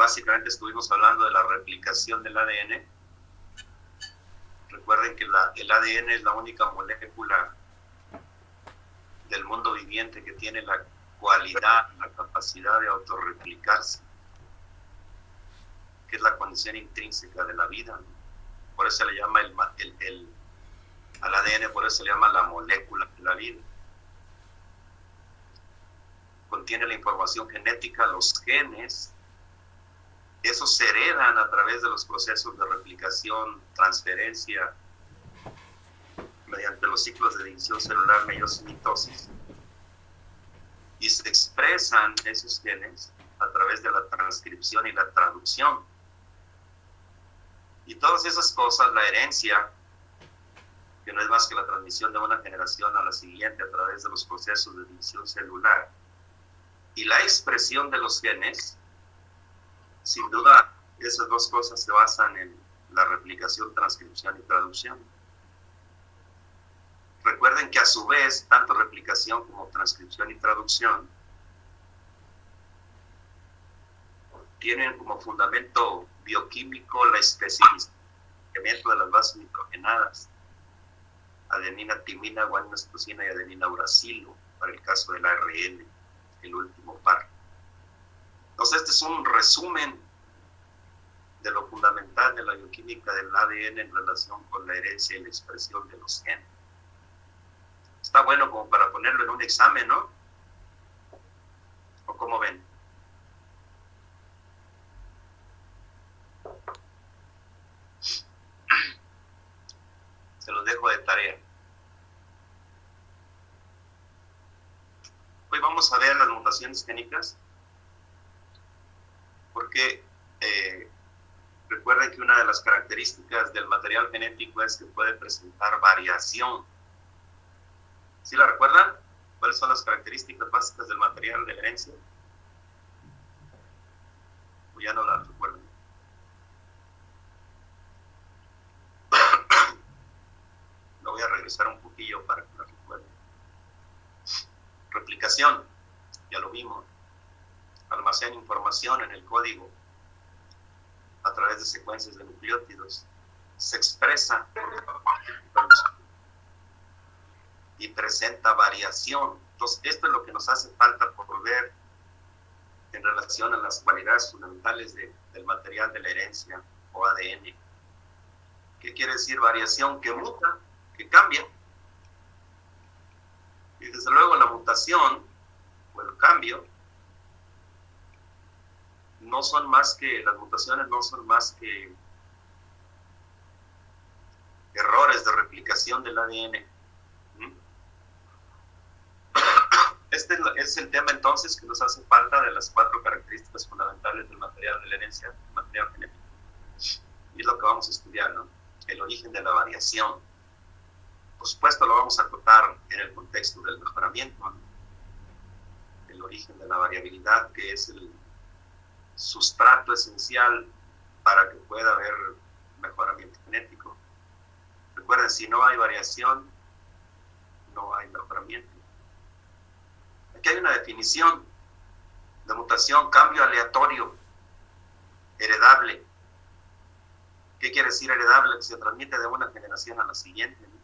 básicamente estuvimos hablando de la replicación del ADN. Recuerden que el ADN es la única molécula del mundo viviente que tiene la cualidad, la capacidad de autorreplicarse, que es la condición intrínseca de la vida, ¿no? Por eso se le llama al ADN, por eso se le llama la molécula de la vida. Contiene la información genética, los genes, esos se heredan a través de los procesos de replicación, transferencia, mediante los ciclos de división celular, meiosis y mitosis. Y se expresan esos genes a través de la transcripción y la traducción. Y todas esas cosas, la herencia, que no es más que la transmisión de una generación a la siguiente a través de los procesos de división celular, y la expresión de los genes, sin duda, esas dos cosas se basan en la replicación, transcripción y traducción. Recuerden que a su vez, tanto replicación como transcripción y traducción tienen como fundamento bioquímico la especificación de las bases nitrogenadas, adenina, timina, guanina, citosina y adenina uracilo, para el caso del ARN, el último par. Entonces, este es un resumen de lo fundamental de la bioquímica del ADN en relación con la herencia y la expresión de los genes. Está bueno como para ponerlo en un examen, ¿no? ¿O cómo ven? Se los dejo de tarea. Hoy vamos a ver las mutaciones génicas, porque recuerden que una de las características del material genético es que puede presentar variación. ¿Sí la recuerdan? ¿Cuáles son las características básicas del material de la herencia? ¿O ya no las recuerdan? Lo voy a regresar un poquillo para que las recuerden. Replicación, ya lo vimos. Almacena información en el código a través de secuencias de nucleótidos. Se expresa y presenta variación. Entonces, esto es lo que nos hace falta por ver en relación a las cualidades fundamentales del material de la herencia o ADN. ¿Qué quiere decir variación? Que muta, que cambia. Y desde luego la mutación o el cambio no son más que, las mutaciones no son más que errores de replicación del ADN. Este es el tema entonces que nos hace falta de las 4 características fundamentales del material de la herencia, del material genético. Y es lo que vamos a estudiar, ¿no? El origen de la variación. Por supuesto lo vamos a acotar en el contexto del mejoramiento, ¿no? El origen de la variabilidad, que es el sustrato esencial para que pueda haber mejoramiento genético. Recuerden, si no hay variación, no hay mejoramiento. Aquí hay una definición de mutación: cambio aleatorio, heredable. ¿Qué quiere decir heredable? Que se transmite de una generación a la siguiente, ¿no?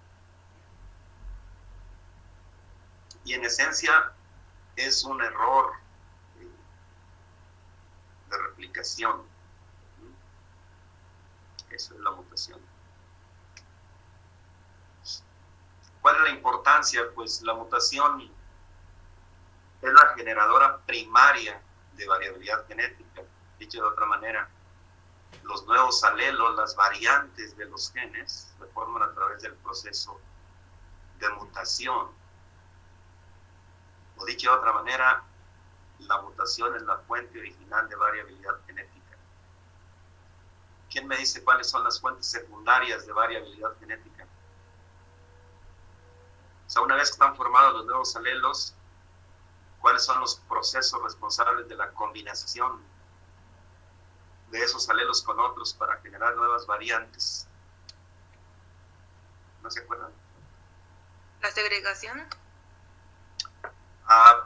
Y en esencia es un error de replicación. Eso es la mutación. ¿Cuál es la importancia? Pues la mutación es la generadora primaria de variabilidad genética. Dicho de otra manera, los nuevos alelos, las variantes de los genes, se forman a través del proceso de mutación. O dicho de otra manera, la mutación es la fuente original de variabilidad genética. ¿Quién me dice cuáles son las fuentes secundarias de variabilidad genética? O sea, una vez que están formados los nuevos alelos, ¿cuáles son los procesos responsables de la combinación de esos alelos con otros para generar nuevas variantes? ¿No se acuerdan? La segregación.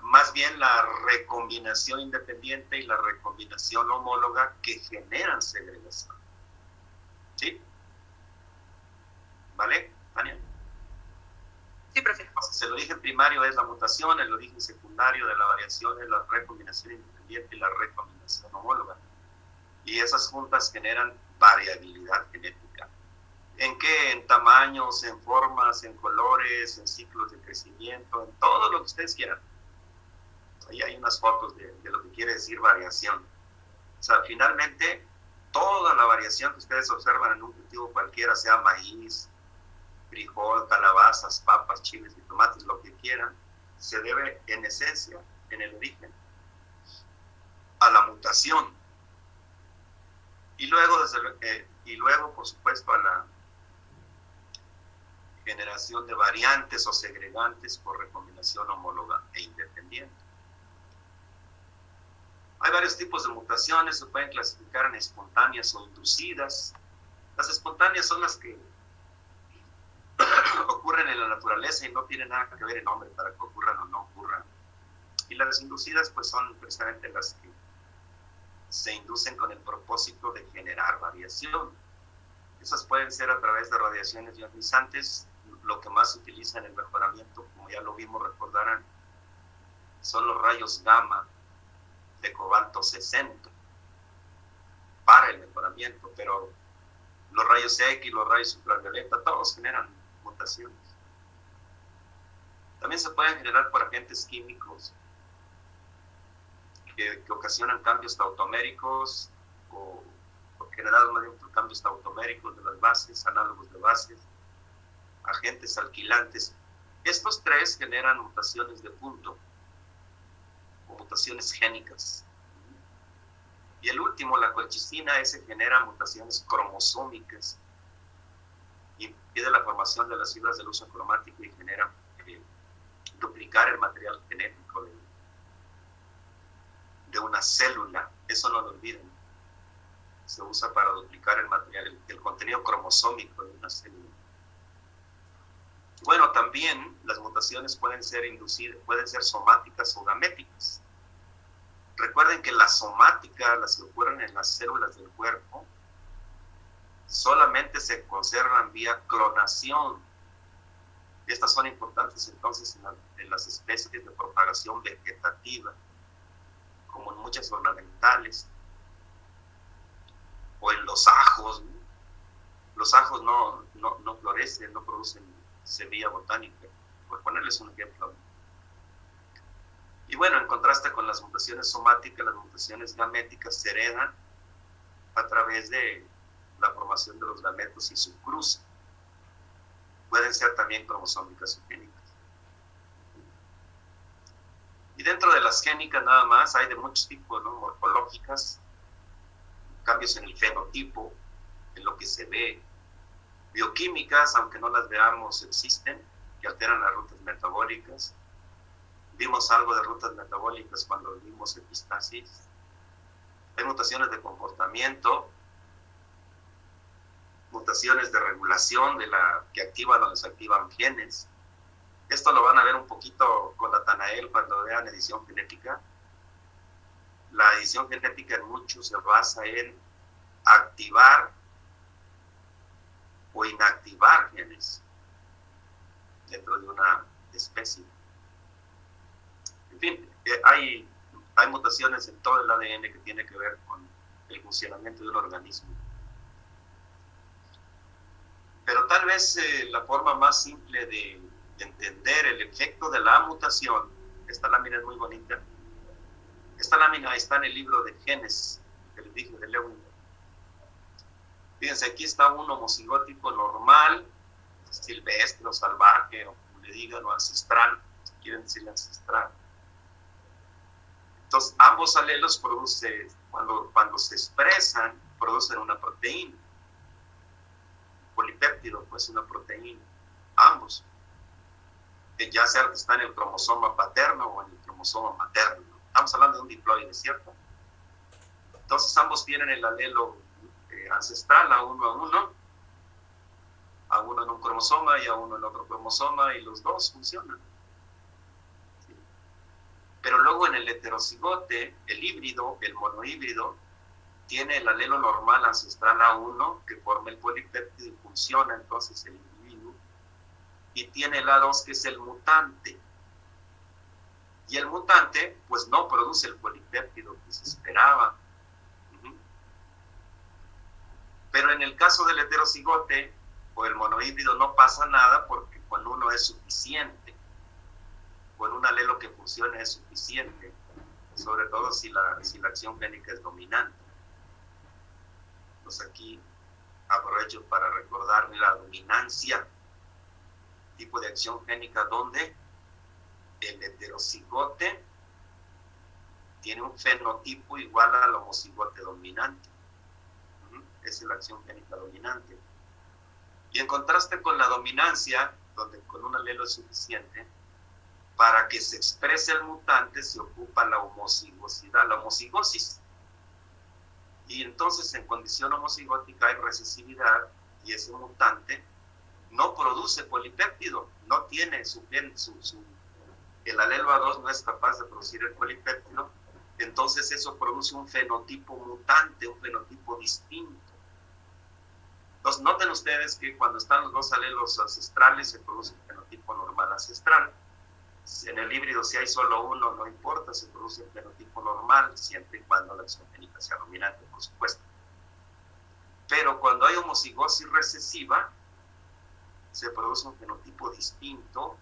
más bien la recombinación independiente y la recombinación homóloga que generan segregación. ¿Sí? ¿Vale, Tania? Sí, profe. Entonces, el origen primario es la mutación, el origen secundario de la variación es la recombinación independiente y la recombinación homóloga. Y esas juntas generan variabilidad genética. ¿En qué? En tamaños, en formas, en colores, en ciclos de crecimiento, en todo lo que ustedes quieran. Ahí hay unas fotos de lo que quiere decir variación. O sea, finalmente, toda la variación que ustedes observan en un cultivo cualquiera, sea maíz, frijol, calabazas, papas, chiles y tomates, lo que quieran, se debe en esencia, en el origen, a la mutación. Y luego, por supuesto, a la generación de variantes o segregantes por recombinación homóloga e independiente. Hay varios tipos de mutaciones, se pueden clasificar en espontáneas o inducidas. Las espontáneas son las que ocurren en la naturaleza y no tienen nada que ver el nombre para que ocurran o no ocurran. Y las inducidas pues son precisamente las que se inducen con el propósito de generar variación. Esas pueden ser a través de radiaciones ionizantes. Lo que más se utiliza en el mejoramiento, como ya lo vimos, recordarán, son los rayos gamma de cobalto 60 para el mejoramiento, pero los rayos X, los rayos ultravioleta, todos generan mutaciones. También se pueden generar por agentes químicos que ocasionan cambios tautoméricos o generados más bien por cambios tautoméricos de las bases, análogos de bases, agentes alquilantes. Estos tres generan mutaciones de punto o mutaciones génicas. Y el último, la colchicina, ese genera mutaciones cromosómicas, impide la formación de las fibras del uso cromático y genera duplicar el material genético de una célula. Eso no lo olviden. Se usa para duplicar el material, el contenido cromosómico de una célula. Bueno, también las mutaciones pueden ser inducidas, pueden ser somáticas o gaméticas. Recuerden que la somática, las que ocurren en las células del cuerpo, solamente se conservan vía clonación. Estas son importantes entonces en las especies de propagación vegetativa, como en muchas ornamentales, o en los ajos. Los ajos no florecen, no producen semilla botánica, por ponerles un ejemplo. Y bueno, en contraste con las mutaciones somáticas, las mutaciones gaméticas se heredan a través de la formación de los gametos y su cruce. Pueden ser también cromosómicas o génicas. Y dentro de las génicas nada más hay de muchos tipos, ¿no? Morfológicas, cambios en el fenotipo, en lo que se ve, bioquímicas, aunque no las veamos, existen, que alteran las rutas metabólicas. Vimos algo de rutas metabólicas cuando vimos epistasis. Hay mutaciones de comportamiento, mutaciones de regulación que activan o desactivan genes. Esto lo van a ver un poquito con Natanael cuando vean edición genética. La edición genética en mucho se basa en activar o inactivar genes dentro de una especie. En fin, hay mutaciones en todo el ADN que tiene que ver con el funcionamiento de un organismo. Pero tal vez la forma más simple de entender el efecto de la mutación, esta lámina es muy bonita. Esta lámina está en el libro de genes, que les dije, de Lewin. Fíjense, aquí está un homocigótico normal, silvestre o salvaje, o como le digan, o ancestral, si quieren decirle ancestral. Entonces, ambos alelos cuando se expresan, producen una proteína. Polipéptido, pues una proteína. Ambos. Que ya sea que está en el cromosoma paterno o en el cromosoma materno. Estamos hablando de un diploide, ¿cierto? Entonces, ambos tienen el alelo ancestral a uno en un cromosoma y a uno en otro cromosoma, y los dos funcionan. ¿Sí? Pero luego en el heterocigote, el híbrido, el monohíbrido, tiene el alelo normal ancestral A1 que forma el polipéptido y funciona entonces el individuo, y tiene el A2 que es el mutante. Y el mutante pues no produce el polipéptido que se esperaba. Pero en el caso del heterocigote o el monohíbrido no pasa nada, porque con uno es suficiente, con un alelo que funcione es suficiente, sobre todo si la acción génica es dominante. Entonces aquí aprovecho para recordar la dominancia, tipo de acción génica donde el heterocigote tiene un fenotipo igual al homocigote dominante. Esa es la acción génica dominante. Y en contraste con la dominancia, donde con un alelo es suficiente, para que se exprese el mutante se ocupa la homocigosidad, la homocigosis. Y entonces en condición homocigótica hay recesividad y ese mutante no produce polipéptido, no tiene el alelo A2 no es capaz de producir el polipéptido, entonces eso produce un fenotipo mutante, un fenotipo distinto. Entonces noten ustedes que cuando están los dos alelos ancestrales se produce un fenotipo normal ancestral. En el híbrido si hay solo uno no importa, se produce el fenotipo normal siempre y cuando la acción génica sea dominante, por supuesto. Pero cuando hay homocigosis recesiva se produce un fenotipo distinto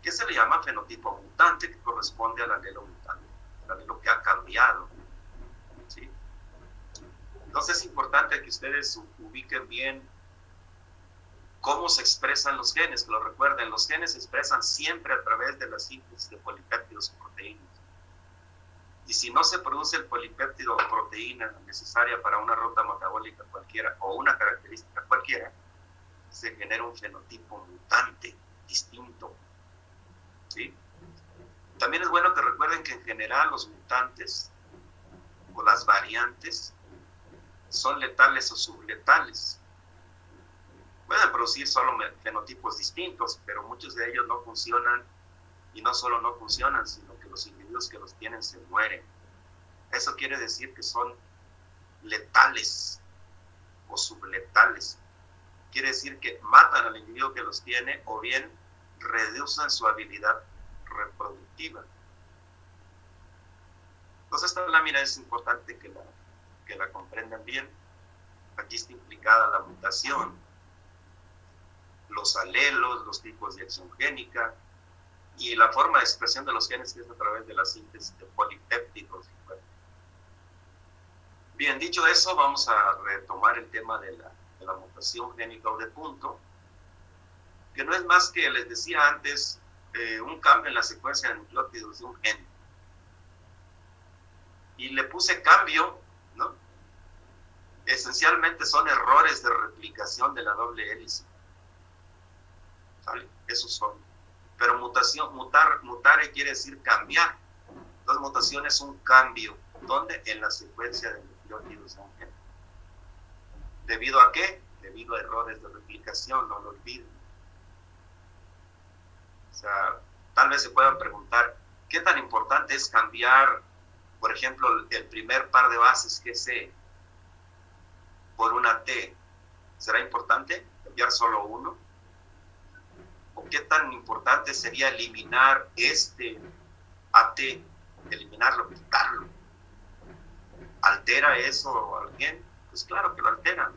que se le llama fenotipo mutante, que corresponde al alelo mutante, el alelo que ha cambiado. ¿Sí? Entonces es importante que ustedes ubiquen bien cómo se expresan los genes, que lo recuerden, los genes se expresan siempre a través de la síntesis de polipéptidos o proteínas. Y si no se produce el polipéptido o proteína necesaria para una ruta metabólica cualquiera o una característica cualquiera, se genera un fenotipo mutante distinto. ¿Sí? También es bueno que recuerden que en general los mutantes o las variantes son letales o subletales. Pueden producir solo fenotipos distintos, pero muchos de ellos no funcionan, y no solo no funcionan, sino que los individuos que los tienen se mueren. Eso quiere decir que son letales o subletales. Quiere decir que matan al individuo que los tiene o bien reducen su habilidad reproductiva. Entonces esta lámina es importante que la comprendan bien. Aquí está implicada la mutación, los alelos, los tipos de acción génica y la forma de expresión de los genes que es a través de la síntesis de polipéptidos. Bien, dicho eso, vamos a retomar el tema de la mutación génica o de punto, que no es más que, les decía antes, un cambio en la secuencia de nucleótidos de un gen. Y le puse cambio, ¿no? Esencialmente son errores de replicación de la doble hélice. ¿Sale? Esos son. Pero mutar quiere decir cambiar. Entonces mutación es un cambio. ¿Dónde? En la secuencia de nucleótidos de un gen. ¿Debido a qué? Debido a errores de replicación, no lo olviden. O sea, tal vez se puedan preguntar, ¿qué tan importante es cambiar, por ejemplo, el primer par de bases que es C por una T? ¿Será importante cambiar solo uno? ¿O qué tan importante sería eliminar este AT, eliminarlo, quitarlo? ¿Altera eso a alguien? Pues claro que lo altera.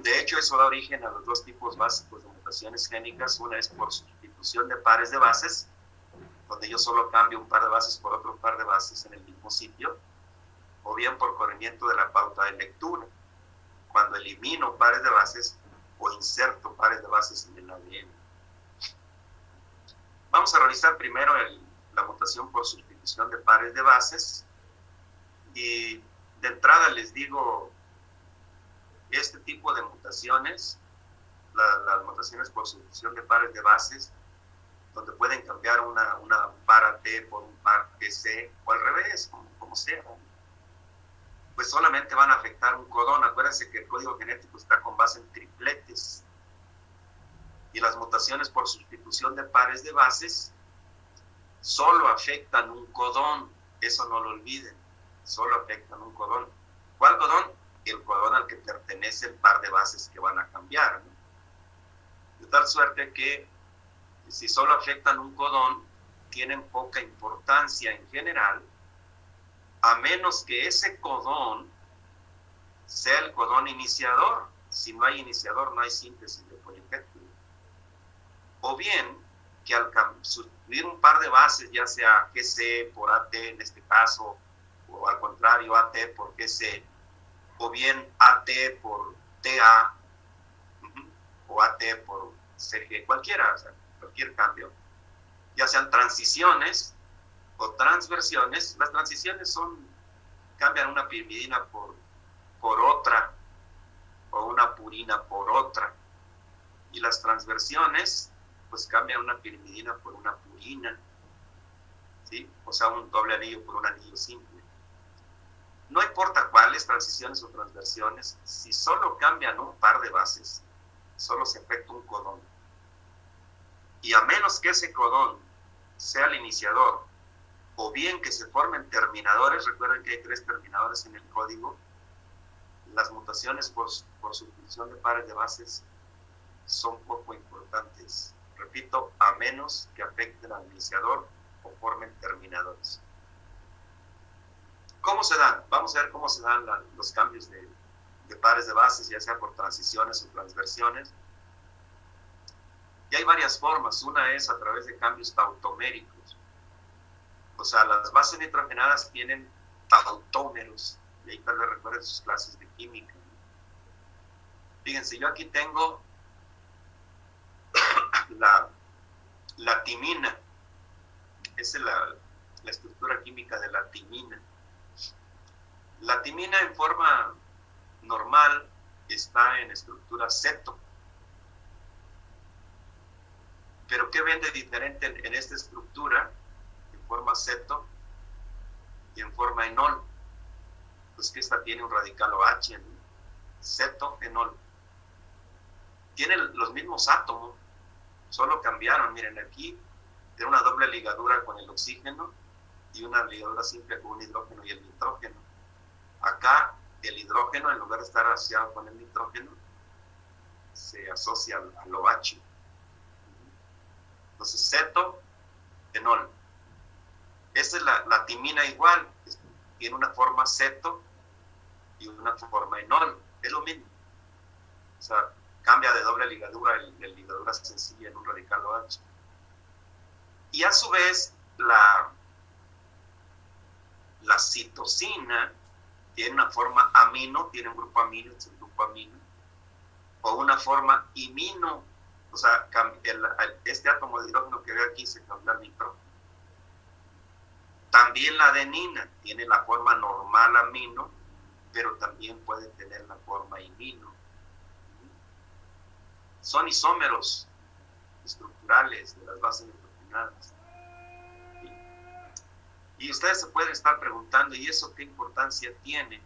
De hecho, eso da origen a los dos tipos básicos de mutaciones génicas. Una es por sustitución de pares de bases, donde yo solo cambio un par de bases por otro par de bases en el mismo sitio, o bien por corrimiento de la pauta de lectura, cuando elimino pares de bases o inserto pares de bases en el ADN. Vamos a revisar primero la mutación por sustitución de pares de bases, y de entrada les digo, este tipo de mutaciones, las mutaciones por sustitución de pares de bases, donde pueden cambiar una para T por un par TC, o al revés, como sea, pues solamente van a afectar un codón. Acuérdense que el código genético está con base en tripletes. Y las mutaciones por sustitución de pares de bases solo afectan un codón, eso no lo olviden, solo afectan un codón. ¿Cuál codón? El codón al que pertenece el par de bases que van a cambiar, ¿no? De tal suerte que si solo afectan un codón, tienen poca importancia en general, a menos que ese codón sea el codón iniciador. Si no hay iniciador, no hay síntesis de polipéptido. O bien, que al sustituir un par de bases, ya sea GC por AT en este caso, o al contrario, AT por GC, o bien AT por TA, o AT por CG, cualquiera, o sea, cualquier cambio, ya sean transiciones o transversiones. Las transiciones cambian una pirimidina por otra, o una purina por otra, y las transversiones pues cambian una pirimidina por una purina, ¿sí? O sea, un doble anillo por un anillo simple. No importa cuáles, transiciones o transversiones, si solo cambian un par de bases, solo se afecta un codón. Y a menos que ese codón sea el iniciador, o bien que se formen terminadores, recuerden que hay 3 terminadores en el código, las mutaciones por sustitución de pares de bases son poco importantes. Repito, a menos que afecten al iniciador o formen terminadores. ¿Cómo se dan? Vamos a ver cómo se dan los cambios de pares de bases, ya sea por transiciones o transversiones. Y hay varias formas. Una es a través de cambios tautoméricos. O sea, las bases nitrogenadas tienen tautómeros. Y ahí tal vez recuerden sus clases de química. Fíjense, yo aquí tengo la timina. Esa es la estructura química de la timina. La timina en forma normal está en estructura ceto. Pero ¿qué ven de diferente en esta estructura, en forma ceto y en forma enol? Pues que esta tiene un radical OH, ¿no? Ceto, enol. Tienen los mismos átomos, solo cambiaron. Miren, aquí tiene una doble ligadura con el oxígeno y una ligadura simple con un hidrógeno y el nitrógeno. Acá el hidrógeno, en lugar de estar asociado con el nitrógeno, se asocia al OH. Entonces, ceto, enol. Esta es la timina igual, tiene una forma ceto y una forma enol, es lo mismo. O sea, cambia de doble ligadura de ligadura sencilla en un radical OH. Y a su vez, la citosina tiene una forma amino, tiene un grupo amino, es un grupo amino, o una forma imino. O sea, este átomo de hidrógeno que ve aquí se cambia al nitrógeno. También la adenina tiene la forma normal amino, pero también puede tener la forma imino. Son isómeros estructurales de las bases nitrogenadas. Y ustedes se pueden estar preguntando, ¿y eso qué importancia tiene?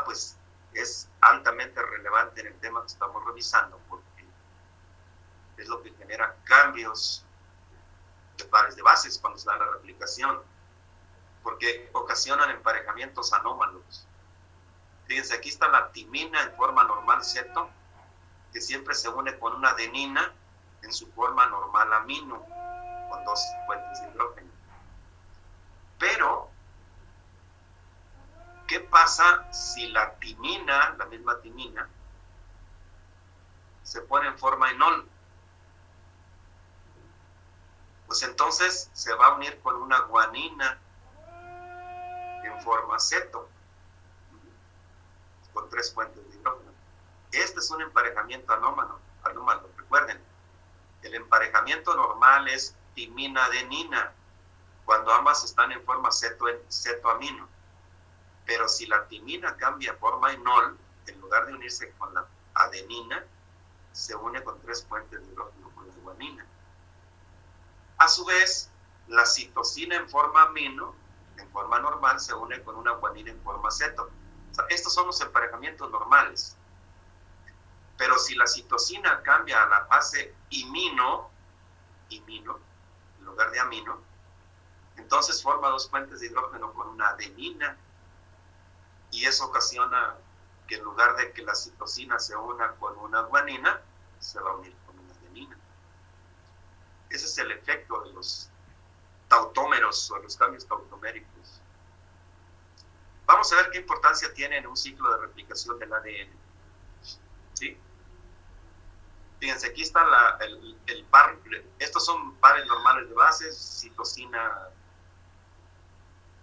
Pues es altamente relevante en el tema que estamos revisando, porque es lo que genera cambios de pares de bases cuando se da la replicación, porque ocasionan emparejamientos anómalos. Fíjense, aquí está la timina en forma normal ceto, que siempre se une con una adenina en su forma normal amino, con 2 fuentes de hidrógeno. Pero, ¿qué pasa si la timina, la misma timina, se pone en forma enol? Pues entonces se va a unir con una guanina en forma ceto, con 3 fuentes de hidrógeno. Este es un emparejamiento anómalo. Recuerden, el emparejamiento normal es timina-adenina, cuando ambas están en forma ceto-amino. Pero si la timina cambia a forma enol, en lugar de unirse con la adenina, se une con 3 fuentes de hidrógeno con la guanina. A su vez, la citosina en forma amino, en forma normal, se une con una guanina en forma ceto. O sea, estos son los emparejamientos normales. Pero si la citosina cambia a la fase imino, en lugar de amino, Entonces forma dos puentes de hidrógeno con una adenina y eso ocasiona que en lugar de que la citosina se una con una guanina, se va a unir con una adenina. Ese es el efecto de los tautómeros o los cambios tautoméricos. Vamos a ver qué importancia tiene en un ciclo de replicación del ADN. ¿Sí? Fíjense, aquí está el par. Estos son pares normales de bases, citosina,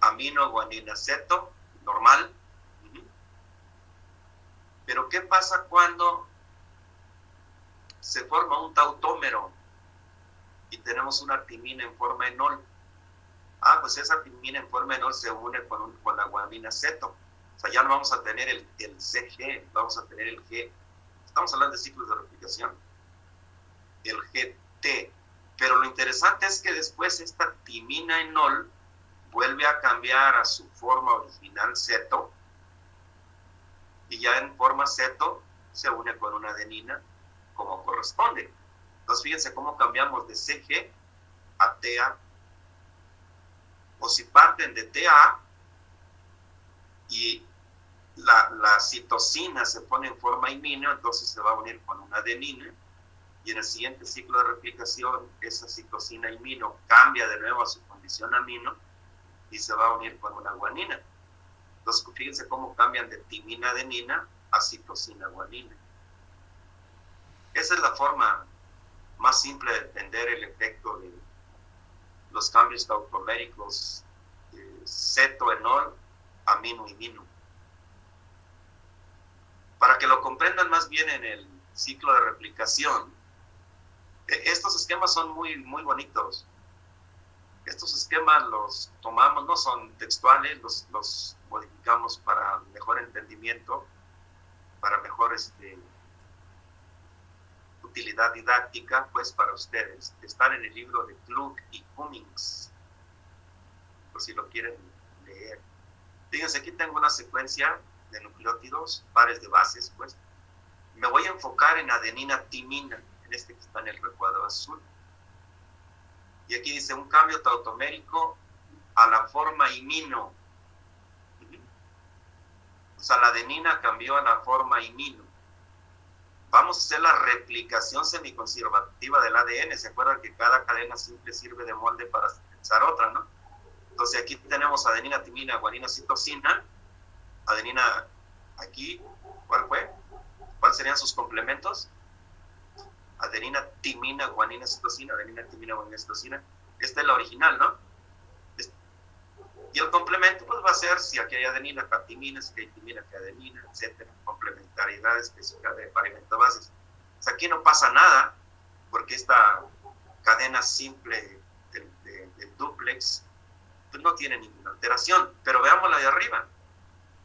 amino, guanina, ceto, normal. Pero ¿qué pasa cuando se forma un tautómero y tenemos una timina en forma enol? Pues esa timina en forma enol se une con la guanina ceto. O sea, ya no vamos a tener el CG, vamos a tener el G. Estamos hablando de ciclos de replicación. El GT. Pero lo interesante es que después esta timina enol vuelve a cambiar a su forma original ceto y ya en forma ceto se une con una adenina como corresponde. Entonces fíjense cómo cambiamos de CG a TA. O si parten de TA y la citosina se pone en forma imino, entonces se va a unir con una adenina y en el siguiente ciclo de replicación esa citosina imino cambia de nuevo a su condición amino y se va a unir con una guanina. Entonces fíjense cómo cambian de timina adenina a citosina guanina. Esa es la forma más simple de entender el efecto de los cambios tautoméricos ceto, enol, amino y mino. Para que lo comprendan más bien en el ciclo de replicación, estos esquemas son muy, muy bonitos. Estos esquemas los tomamos, no son textuales, los modificamos para mejor entendimiento, para mejor utilidad didáctica, pues para ustedes. Están en el libro de Klug y Cummings, por si lo quieren leer. Fíjense, aquí tengo una secuencia de nucleótidos, pares de bases, pues. Me voy a enfocar en adenina timina, en este que está en el recuadro azul. Y aquí dice un cambio tautomérico a la forma imino. O sea, la adenina cambió a la forma imino. Vamos a hacer la replicación semiconservativa del ADN. ¿Se acuerdan que cada cadena simple sirve de molde para sintetizar otra, no? Entonces aquí tenemos adenina, timina, guanina, citosina. Adenina aquí, ¿cuál fue? ¿Cuáles serían sus complementos? Adenina, timina, guanina, citosina, adenina, timina, guanina, citosina. Esta es la original, ¿no? Y el complemento pues va a ser si aquí hay adenina, que timina, si hay timina, que adenina, etcétera. Complementariedad específica de parimento de bases. O sea, aquí no pasa nada porque esta cadena simple del dúplex pues no tiene ninguna alteración. Pero veamos la de arriba,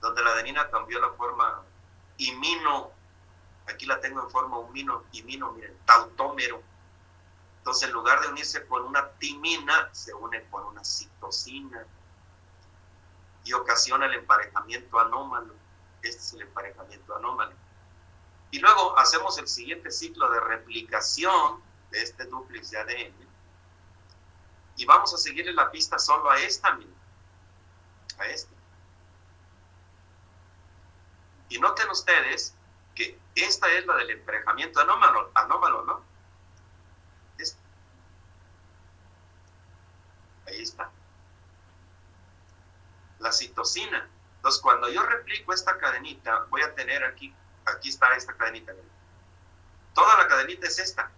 donde la adenina cambió la forma imino. Aquí la tengo en forma imino, miren, tautómero. Entonces, en lugar de unirse con una timina, se une con una citosina y ocasiona el emparejamiento anómalo. Este es el emparejamiento anómalo. Y luego hacemos el siguiente ciclo de replicación de este dúplex de ADN y vamos a seguirle la pista solo a esta, miren, a esta. Y noten ustedes que esta es la del emparejamiento anómalo, ¿no? Ahí está. La citosina. Entonces, cuando yo replico esta cadenita, voy a tener aquí está esta cadenita. Toda la cadenita es esta.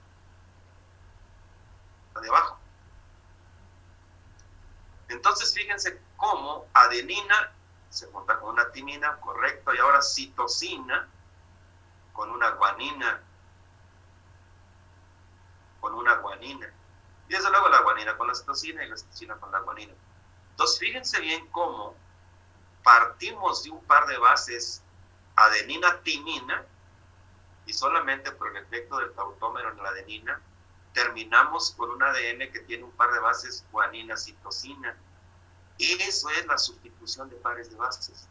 La de abajo. Entonces, fíjense cómo adenina se junta con una timina, correcto, y ahora citosina con una guanina. Y desde luego la guanina con la citosina y la citosina con la guanina. Entonces, fíjense bien cómo partimos de un par de bases adenina-timina y solamente por el efecto del tautómero en la adenina terminamos con un ADN que tiene un par de bases guanina-citosina. Eso es la sustitución de pares de bases.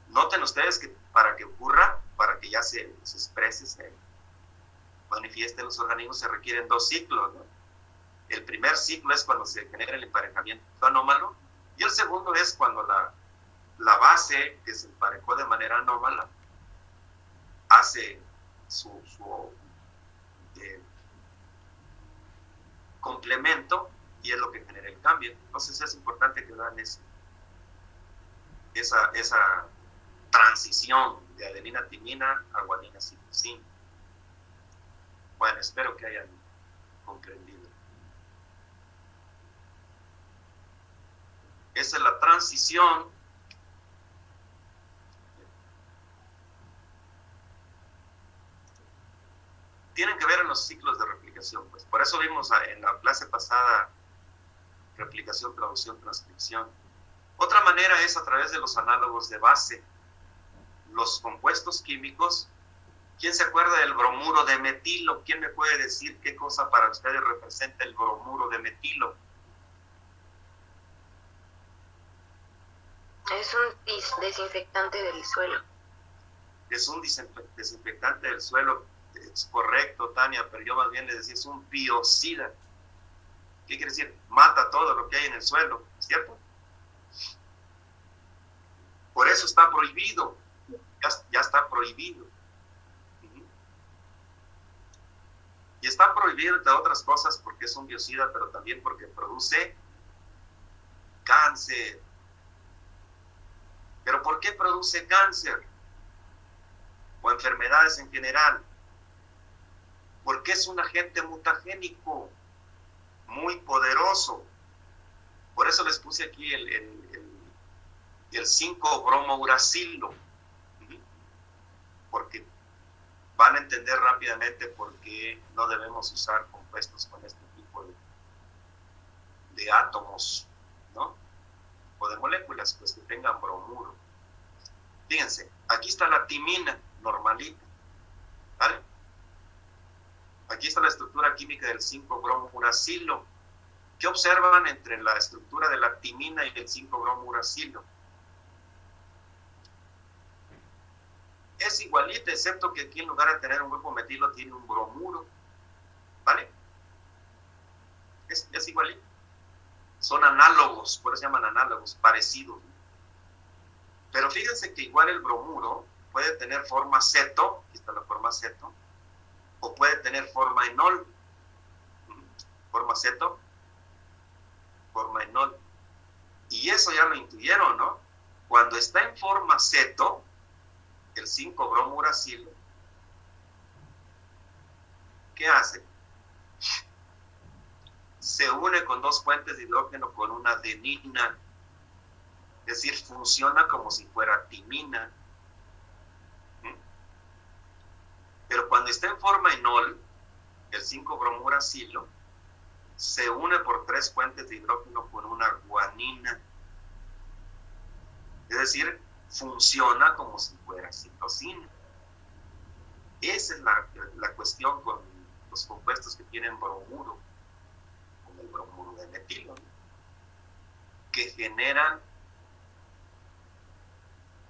Noten ustedes que para que ocurra, para que ya se exprese, se manifieste en los organismos, se requieren dos ciclos, ¿no? El primer ciclo es cuando se genera el emparejamiento anómalo, y el segundo es cuando la base que se emparejó de manera anómala hace su complemento, y es lo que genera el cambio. Entonces es importante que vean esa transición de adenina-timina a guanina-citosina. Bueno, espero que hayan comprendido. Esa es la transición tienen que ver en los ciclos de replicación, pues. Por eso vimos en la clase pasada replicación, traducción, transcripción. Otra manera es a través de los análogos de base. Los compuestos químicos. ¿Quién se acuerda del bromuro de metilo? ¿Quién me puede decir qué cosa para ustedes representa el bromuro de metilo? Es un desinfectante del suelo. Es un desinfectante del suelo. Es correcto, Tania, pero yo más bien le decía, es un biocida. ¿Qué quiere decir? Mata todo lo que hay en el suelo, ¿cierto? Por eso está prohibido. Ya está prohibido. Y está prohibido, entre otras cosas, porque es un biocida, pero también porque produce cáncer. ¿Pero por qué produce cáncer? O enfermedades en general. Porque es un agente mutagénico muy poderoso. Por eso les puse aquí el 5-bromouracilo. Porque van a entender rápidamente por qué no debemos usar compuestos con este tipo de átomos, ¿no? O de moléculas, pues que tengan bromuro. Fíjense, aquí está la timina normalita, ¿vale? Aquí está la estructura química del 5-bromouracilo. ¿Qué observan entre la estructura de la timina y el 5-bromouracilo? Es igualita, excepto que aquí en lugar de tener un grupo metilo tiene un bromuro, ¿vale? Es igualito. Son análogos, por eso se llaman análogos, parecidos. Pero fíjense que igual el bromuro puede tener forma ceto, aquí está la forma ceto, o puede tener forma enol. Forma ceto, forma enol. Y eso ya lo intuyeron, ¿no? Cuando está en forma ceto, el 5-bromouracilo, ¿qué hace? Se une con dos puentes de hidrógeno con una adenina, es decir, funciona como si fuera timina. Pero cuando está en forma enol, el 5-bromouracilo se une por 3 puentes de hidrógeno con una guanina, es decir, funciona como si fuera citosina. Esa es la cuestión con los compuestos que tienen bromuro, como el bromuro de metilo, que generan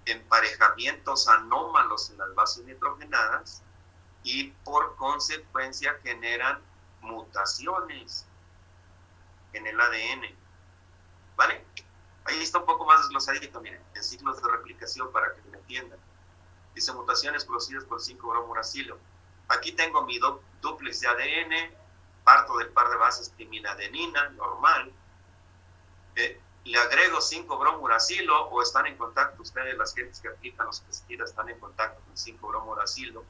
emparejamientos anómalos en las bases nitrogenadas y por consecuencia generan mutaciones en el ADN, ¿vale? Ahí está un poco más desglosadito, miren, en ciclos de replicación para que me entiendan. Dice mutaciones producidas por 5-bromouracilo. Aquí tengo mi dúplex de ADN, parto del par de bases timina-adenina, normal. Le agrego 5-bromouracilo, o están en contacto, ustedes, las gentes que aplican los pesticidas, están en contacto con 5-bromouracilo.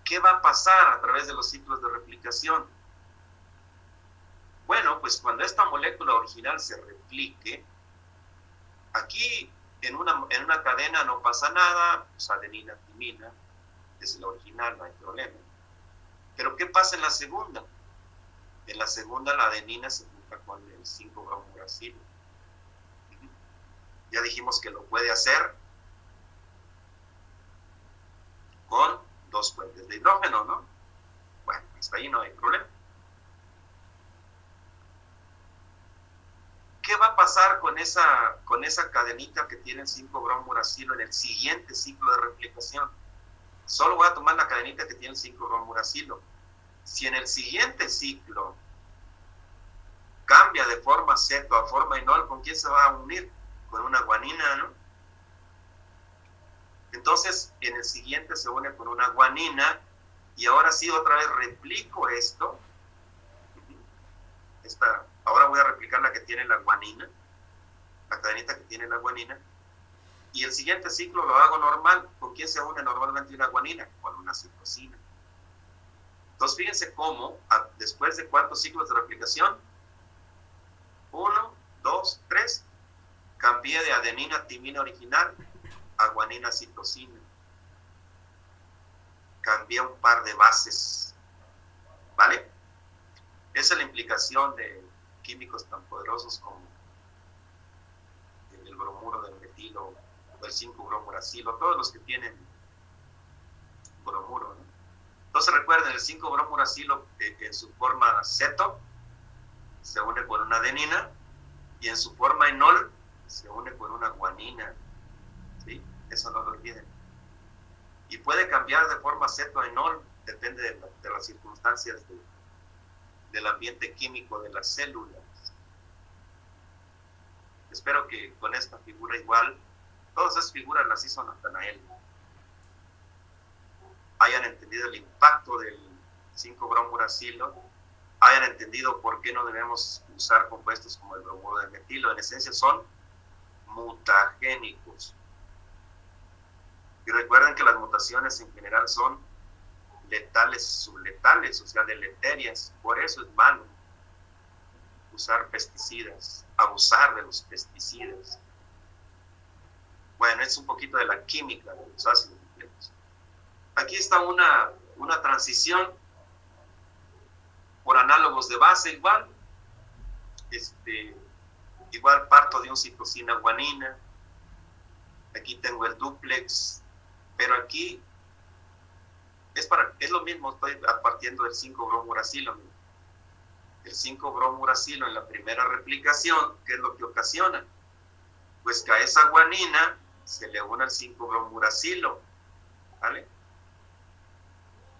¿Qué va a pasar a través de los ciclos de replicación? Bueno, pues cuando esta molécula original se replique, aquí en una cadena no pasa nada, pues adenina, timina, es la original, no hay problema. Pero ¿qué pasa en la segunda? En la segunda la adenina se junta con el 5-bromouracilo. Ya dijimos que lo puede hacer con 2 puentes de hidrógeno, ¿no? Bueno, hasta ahí no hay problema. ¿Qué va a pasar con esa cadenita que tiene el 5-bromouracilo en el siguiente ciclo de replicación? Solo voy a tomar la cadenita que tiene el 5-bromouracilo. Si en el siguiente ciclo cambia de forma ceto a forma enol, ¿con quién se va a unir? Con una guanina, ¿no? Entonces, en el siguiente se une con una guanina, y ahora sí, otra vez replico esto. Ahora voy a replicar la que tiene la guanina, la cadenita que tiene la guanina, y el siguiente ciclo lo hago normal. ¿Con quién se une normalmente una guanina? Con una citosina. Entonces, fíjense cómo, después de cuántos ciclos de replicación, 1, 2, 3, cambié de adenina timina original a guanina citosina. Cambié un par de bases, ¿vale? Esa es la implicación de químicos tan poderosos como el bromuro del metilo o el 5-bromuracilo, todos los que tienen bromuro, ¿no? Entonces recuerden, el 5-bromuracilo en su forma ceto se une con una adenina, y en su forma enol se une con una guanina, ¿sí? Eso no lo olviden. Y puede cambiar de forma ceto a enol, depende de las circunstancias del ambiente químico de las células. Espero que con esta figura igual, todas esas figuras las hizo Natanael, hayan entendido el impacto del 5-bromuracilo, hayan entendido por qué no debemos usar compuestos como el bromuro de metilo. En esencia son mutagénicos. Y recuerden que las mutaciones en general son letales, subletales, o sea, deleterias. Por eso es malo usar pesticidas, abusar de los pesticidas. Bueno, es un poquito de la química de los ácidos nucleicos. Aquí está una transición por análogos de base igual. Igual parto de un citosina guanina. Aquí tengo el dúplex, pero aquí es lo mismo, estoy partiendo del 5-bromuracilo. El 5-bromuracilo en la primera replicación, ¿qué es lo que ocasiona? Pues que a esa guanina se le une al 5-bromuracilo, ¿vale?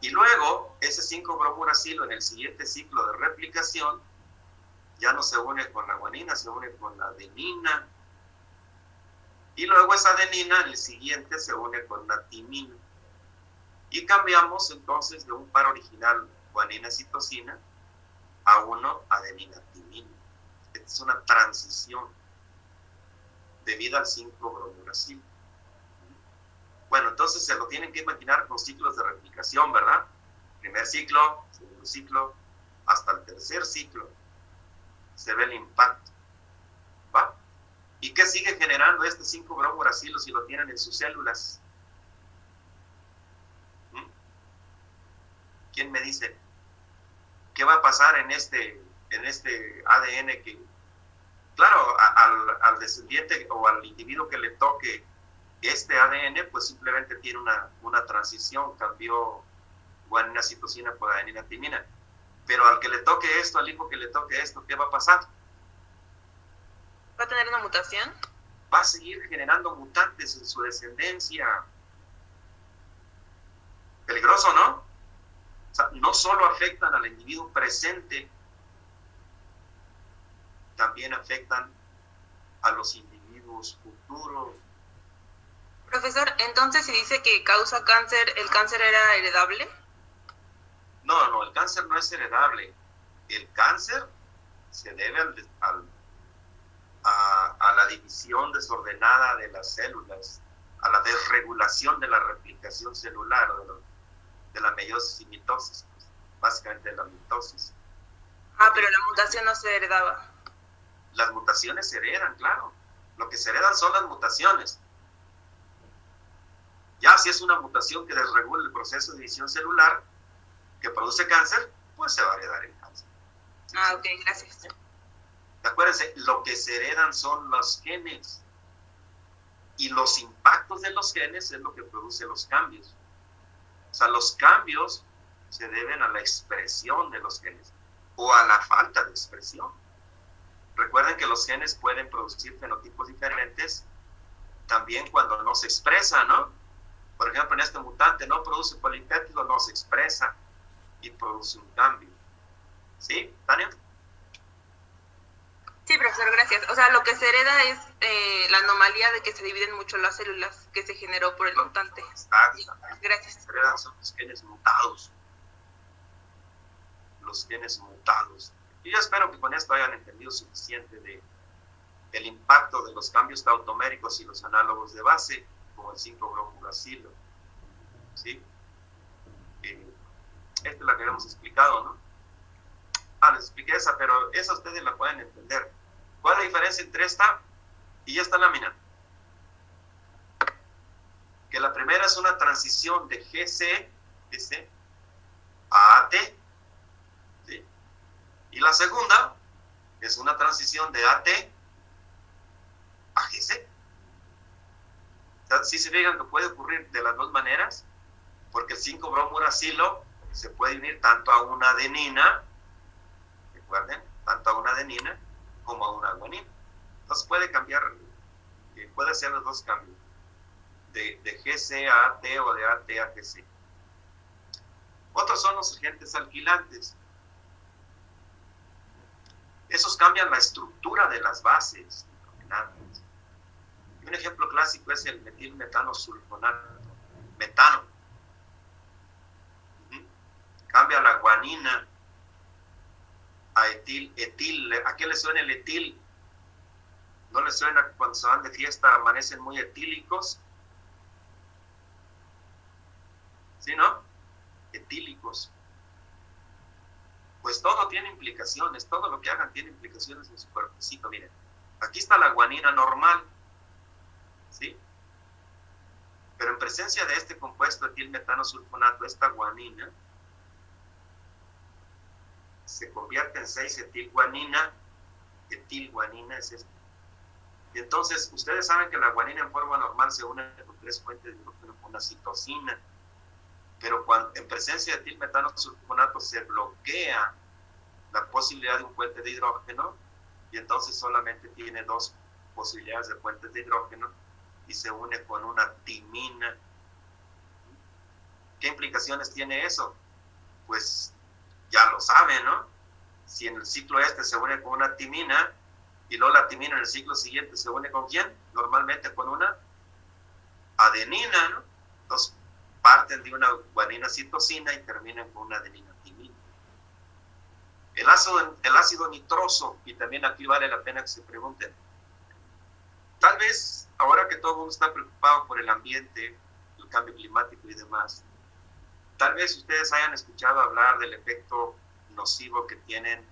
Y luego, ese 5-bromuracilo en el siguiente ciclo de replicación ya no se une con la guanina, se une con la adenina. Y luego esa adenina en el siguiente se une con la timina. Y cambiamos entonces de un par original guanina-citosina a uno adenina-timina. Esta es una transición debida al 5-bromuracilo. Bueno, entonces se lo tienen que imaginar con ciclos de replicación, ¿verdad? Primer ciclo, segundo ciclo, hasta el tercer ciclo se ve el impacto, ¿va? ¿Y qué sigue generando este 5-bromuracilo si lo tienen en sus células? ¿Quién me dice? ¿Qué va a pasar en este ADN que, claro, al descendiente o al individuo que le toque este ADN, pues simplemente tiene una transición, cambió guanina citosina por adenina timina. Pero al que le toque esto, al hijo que le toque esto, ¿qué va a pasar? ¿Va a tener una mutación? Va a seguir generando mutantes en su descendencia. Peligroso, ¿no? O sea, no solo afectan al individuo presente, también afectan a los individuos futuros. Profesor, entonces si dice que causa cáncer, ¿el cáncer era heredable? No, el cáncer no es heredable. El cáncer se debe a la división desordenada de las células, a la desregulación de la replicación celular, de la meiosis y mitosis, pues, básicamente de la mitosis. Pero la mutación no se heredaba. Las mutaciones se heredan, claro. Lo que se heredan son las mutaciones. Ya si es una mutación que desregula el proceso de división celular, que produce cáncer, pues se va a heredar el cáncer. Ok, gracias. Acuérdense, lo que se heredan son los genes. Y los impactos de los genes es lo que produce los cambios. O sea, los cambios se deben a la expresión de los genes o a la falta de expresión. Recuerden que los genes pueden producir fenotipos diferentes también cuando no se expresa, ¿no? Por ejemplo, en este mutante no produce polipéptido, no se expresa y produce un cambio. ¿Sí, Tania? Sí, profesor, gracias. O sea, lo que se hereda es la anomalía de que se dividen mucho las células que se generó por el mutante. Gracias. Se heredan son los genes mutados. Los genes mutados. Y yo espero que con esto hayan entendido suficiente del impacto de los cambios tautoméricos y los análogos de base, como el 5-bromuracilo. ¿Sí? Esta es la que habíamos explicado, ¿no? Les expliqué esa, pero esa ustedes la pueden entender. ¿Cuál es la diferencia entre esta y esta lámina? Que la primera es una transición de GC a AT, ¿sí? Y la segunda es una transición de AT a GC. O sea, sí se fijan que puede ocurrir de las dos maneras, porque el 5-bromuracilo se puede unir tanto a una adenina, recuerden, tanto a una adenina como a una guanina. Entonces puede cambiar, puede hacer los dos cambios, de GC a AT o de AT a GC. Otros son los agentes alquilantes. Esos cambian la estructura de las bases. Y un ejemplo clásico es el metilmetanosulfonato. Metano. Cambia la guanina a etil. ¿A qué le suena el etil? ¿No le suena que cuando se van de fiesta amanecen muy etílicos? ¿Sí, no? Etílicos. Pues todo tiene implicaciones, todo lo que hagan tiene implicaciones en su cuerpecito. Miren, aquí está la guanina normal, ¿sí? Pero en presencia de este compuesto etilmetanosulfonato, esta guanina se convierte en 6-etilguanina. Etilguanina es esto. Y entonces, ustedes saben que la guanina en forma normal se une con 3 fuentes de hidrógeno con una citosina. Pero cuando en presencia de etilmetanosulfonato se bloquea la posibilidad de un puente de hidrógeno, y entonces solamente tiene 2 posibilidades de puentes de hidrógeno y se une con una timina. ¿Qué implicaciones tiene eso? Pues ya lo saben, ¿no? Si en el ciclo este se une con una timina y luego la timina en el ciclo siguiente se une ¿con quién? Normalmente con una adenina, ¿no? Entonces parten de una guanina citosina y terminan con una adenina timina. El ácido nitroso, y también aquí vale la pena que se pregunten, tal vez ahora que todo el mundo está preocupado por el ambiente, el cambio climático y demás, tal vez ustedes hayan escuchado hablar del efecto nocivo que tienen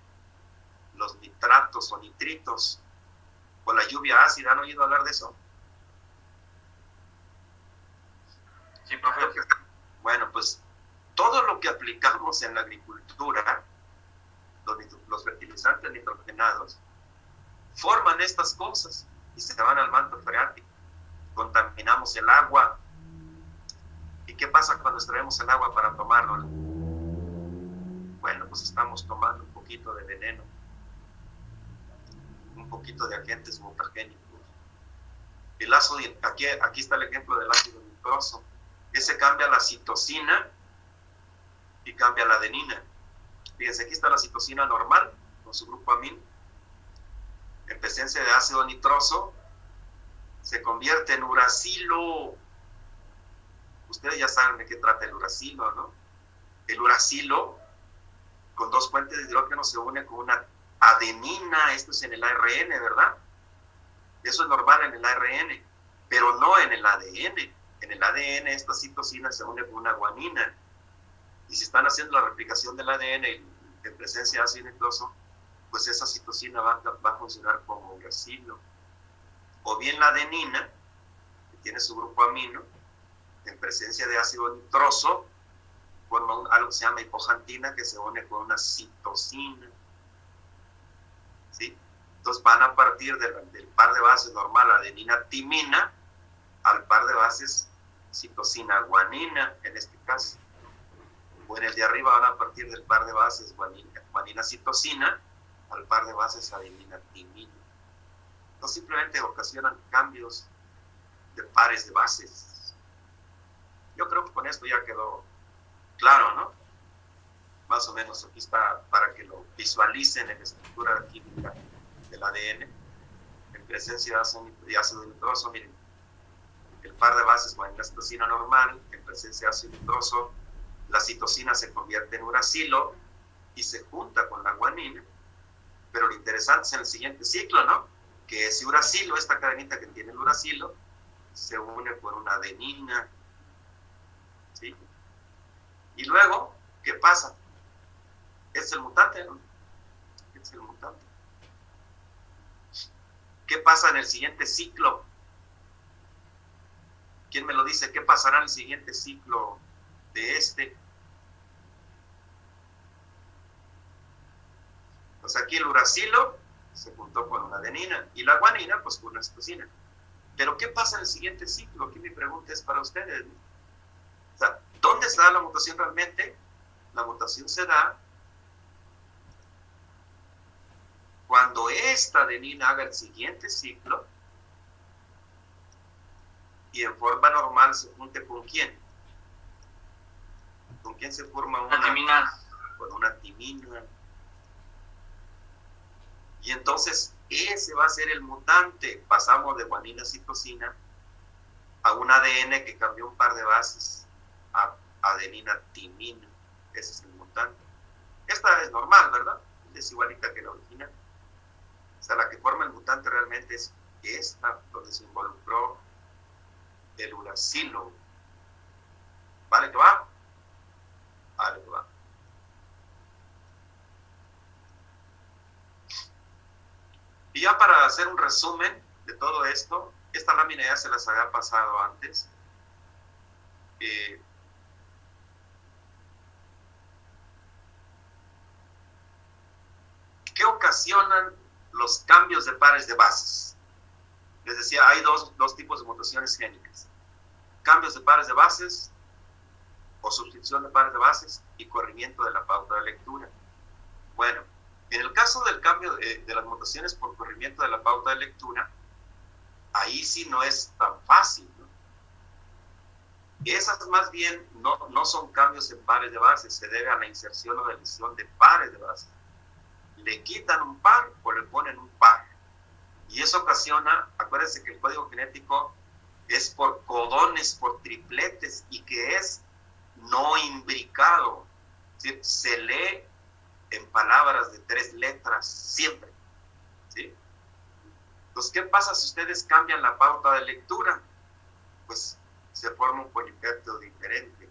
los nitratos o nitritos o la lluvia ácida. ¿Han oído hablar de eso? Sí, profe. Bueno, pues todo lo que aplicamos en la agricultura, los fertilizantes nitrogenados, forman estas cosas y se van al manto freático. Contaminamos el agua. ¿Y qué pasa cuando extraemos el agua para tomarlo? Bueno, pues estamos tomando un poquito de veneno, un poquito de agentes mutagénicos. Aquí está el ejemplo del ácido nitroso. Ese cambia la citosina y cambia la adenina. Fíjense, aquí está la citosina normal con su grupo amino. En presencia de ácido nitroso se convierte en uracilo. Ustedes ya saben de qué trata el uracilo, ¿no? El uracilo con 2 puentes de hidrógeno se une con una adenina. Esto es en el ARN, ¿verdad? Eso es normal en el ARN, pero no en el ADN. En el ADN esta citosina se une con una guanina. Y si están haciendo la replicación del ADN en presencia de ácido nitroso, pues esa citosina va a funcionar como uracilo. O bien la adenina, que tiene su grupo amino, en presencia de ácido nitroso, forma algo que se llama hipoxantina, que se une con una citosina. ¿Sí? Entonces van a partir del par de bases normal adenina-timina al par de bases citosina-guanina, en este caso. O en el de arriba van a partir del par de bases guanina-citosina al par de bases adenina-timina. No simplemente ocasionan cambios de pares de bases. Yo creo que con esto ya quedó claro, ¿no? Más o menos aquí está para que lo visualicen en la estructura química del ADN, en presencia de ácido nitroso. Miren, el par de bases guanina citosina normal, en presencia de ácido nitroso, la citosina se convierte en uracilo y se junta con la guanina. Pero lo interesante es en el siguiente ciclo, ¿no? Que ese uracilo, esta cadenita que tiene el uracilo, se une con una adenina, ¿sí? Y luego, ¿qué pasa? Es el mutante, ¿no? Es el mutante. ¿Qué pasa en el siguiente ciclo? ¿Quién me lo dice? ¿Qué pasará en el siguiente ciclo de este? Pues aquí el uracilo se juntó con una adenina y la guanina pues con una citosina. Pero ¿qué pasa en el siguiente ciclo? Aquí mi pregunta es para ustedes, ¿no? O sea, ¿dónde se da la mutación realmente? La mutación se da cuando esta adenina haga el siguiente ciclo y en forma normal se junte ¿con quién? ¿Con quién se forma una timina? Con una timina. Y entonces ese va a ser el mutante. Pasamos de guanina citosina a un ADN que cambió un par de bases a adenina timina. Ese es el mutante. Esta es normal, ¿verdad? Es igualita que la original. O sea, la que forma el mutante realmente es esta, donde se involucró el uracilo. ¿Vale que va? Vale que va. Y ya para hacer un resumen de todo esto, esta lámina ya se las había pasado antes. ¿Qué ocasionan los cambios de pares de bases? Les decía, hay dos tipos de mutaciones génicas. Cambios de pares de bases o sustitución de pares de bases y corrimiento de la pauta de lectura. Bueno, en el caso del cambio de las mutaciones por corrimiento de la pauta de lectura, ahí sí no es tan fácil, ¿no? Esas más bien no son cambios en pares de bases, se debe a la inserción o deleción de pares de bases. Le quitan un par o le ponen un par. Y eso ocasiona, acuérdense que el código genético es por codones, por tripletes, y que es no imbricado. ¿Sí? Se lee en palabras de 3 letras, siempre. ¿Sí? Entonces, ¿qué pasa si ustedes cambian la pauta de lectura? Pues se forma un polipéptido diferente.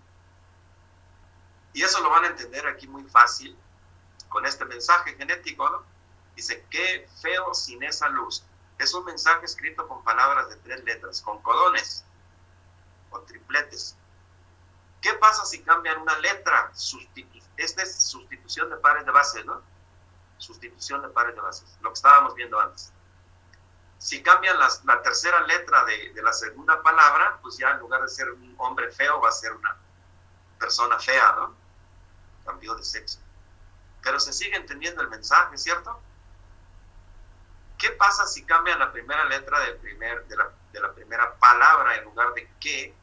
Y eso lo van a entender aquí muy fácil con este mensaje genético, ¿no? Dice, qué feo sin esa luz. Es un mensaje escrito con palabras de 3 letras, con codones, con tripletes. ¿Qué pasa si cambian una letra? Esta es sustitución de pares de bases, ¿no? Sustitución de pares de bases, lo que estábamos viendo antes. Si cambian la tercera letra de la segunda palabra, pues ya en lugar de ser un hombre feo, va a ser una persona fea, ¿no? Cambió de sexo. Pero se sigue entendiendo el mensaje, ¿cierto? ¿Qué pasa si cambian la primera letra de la primera palabra? En lugar de que,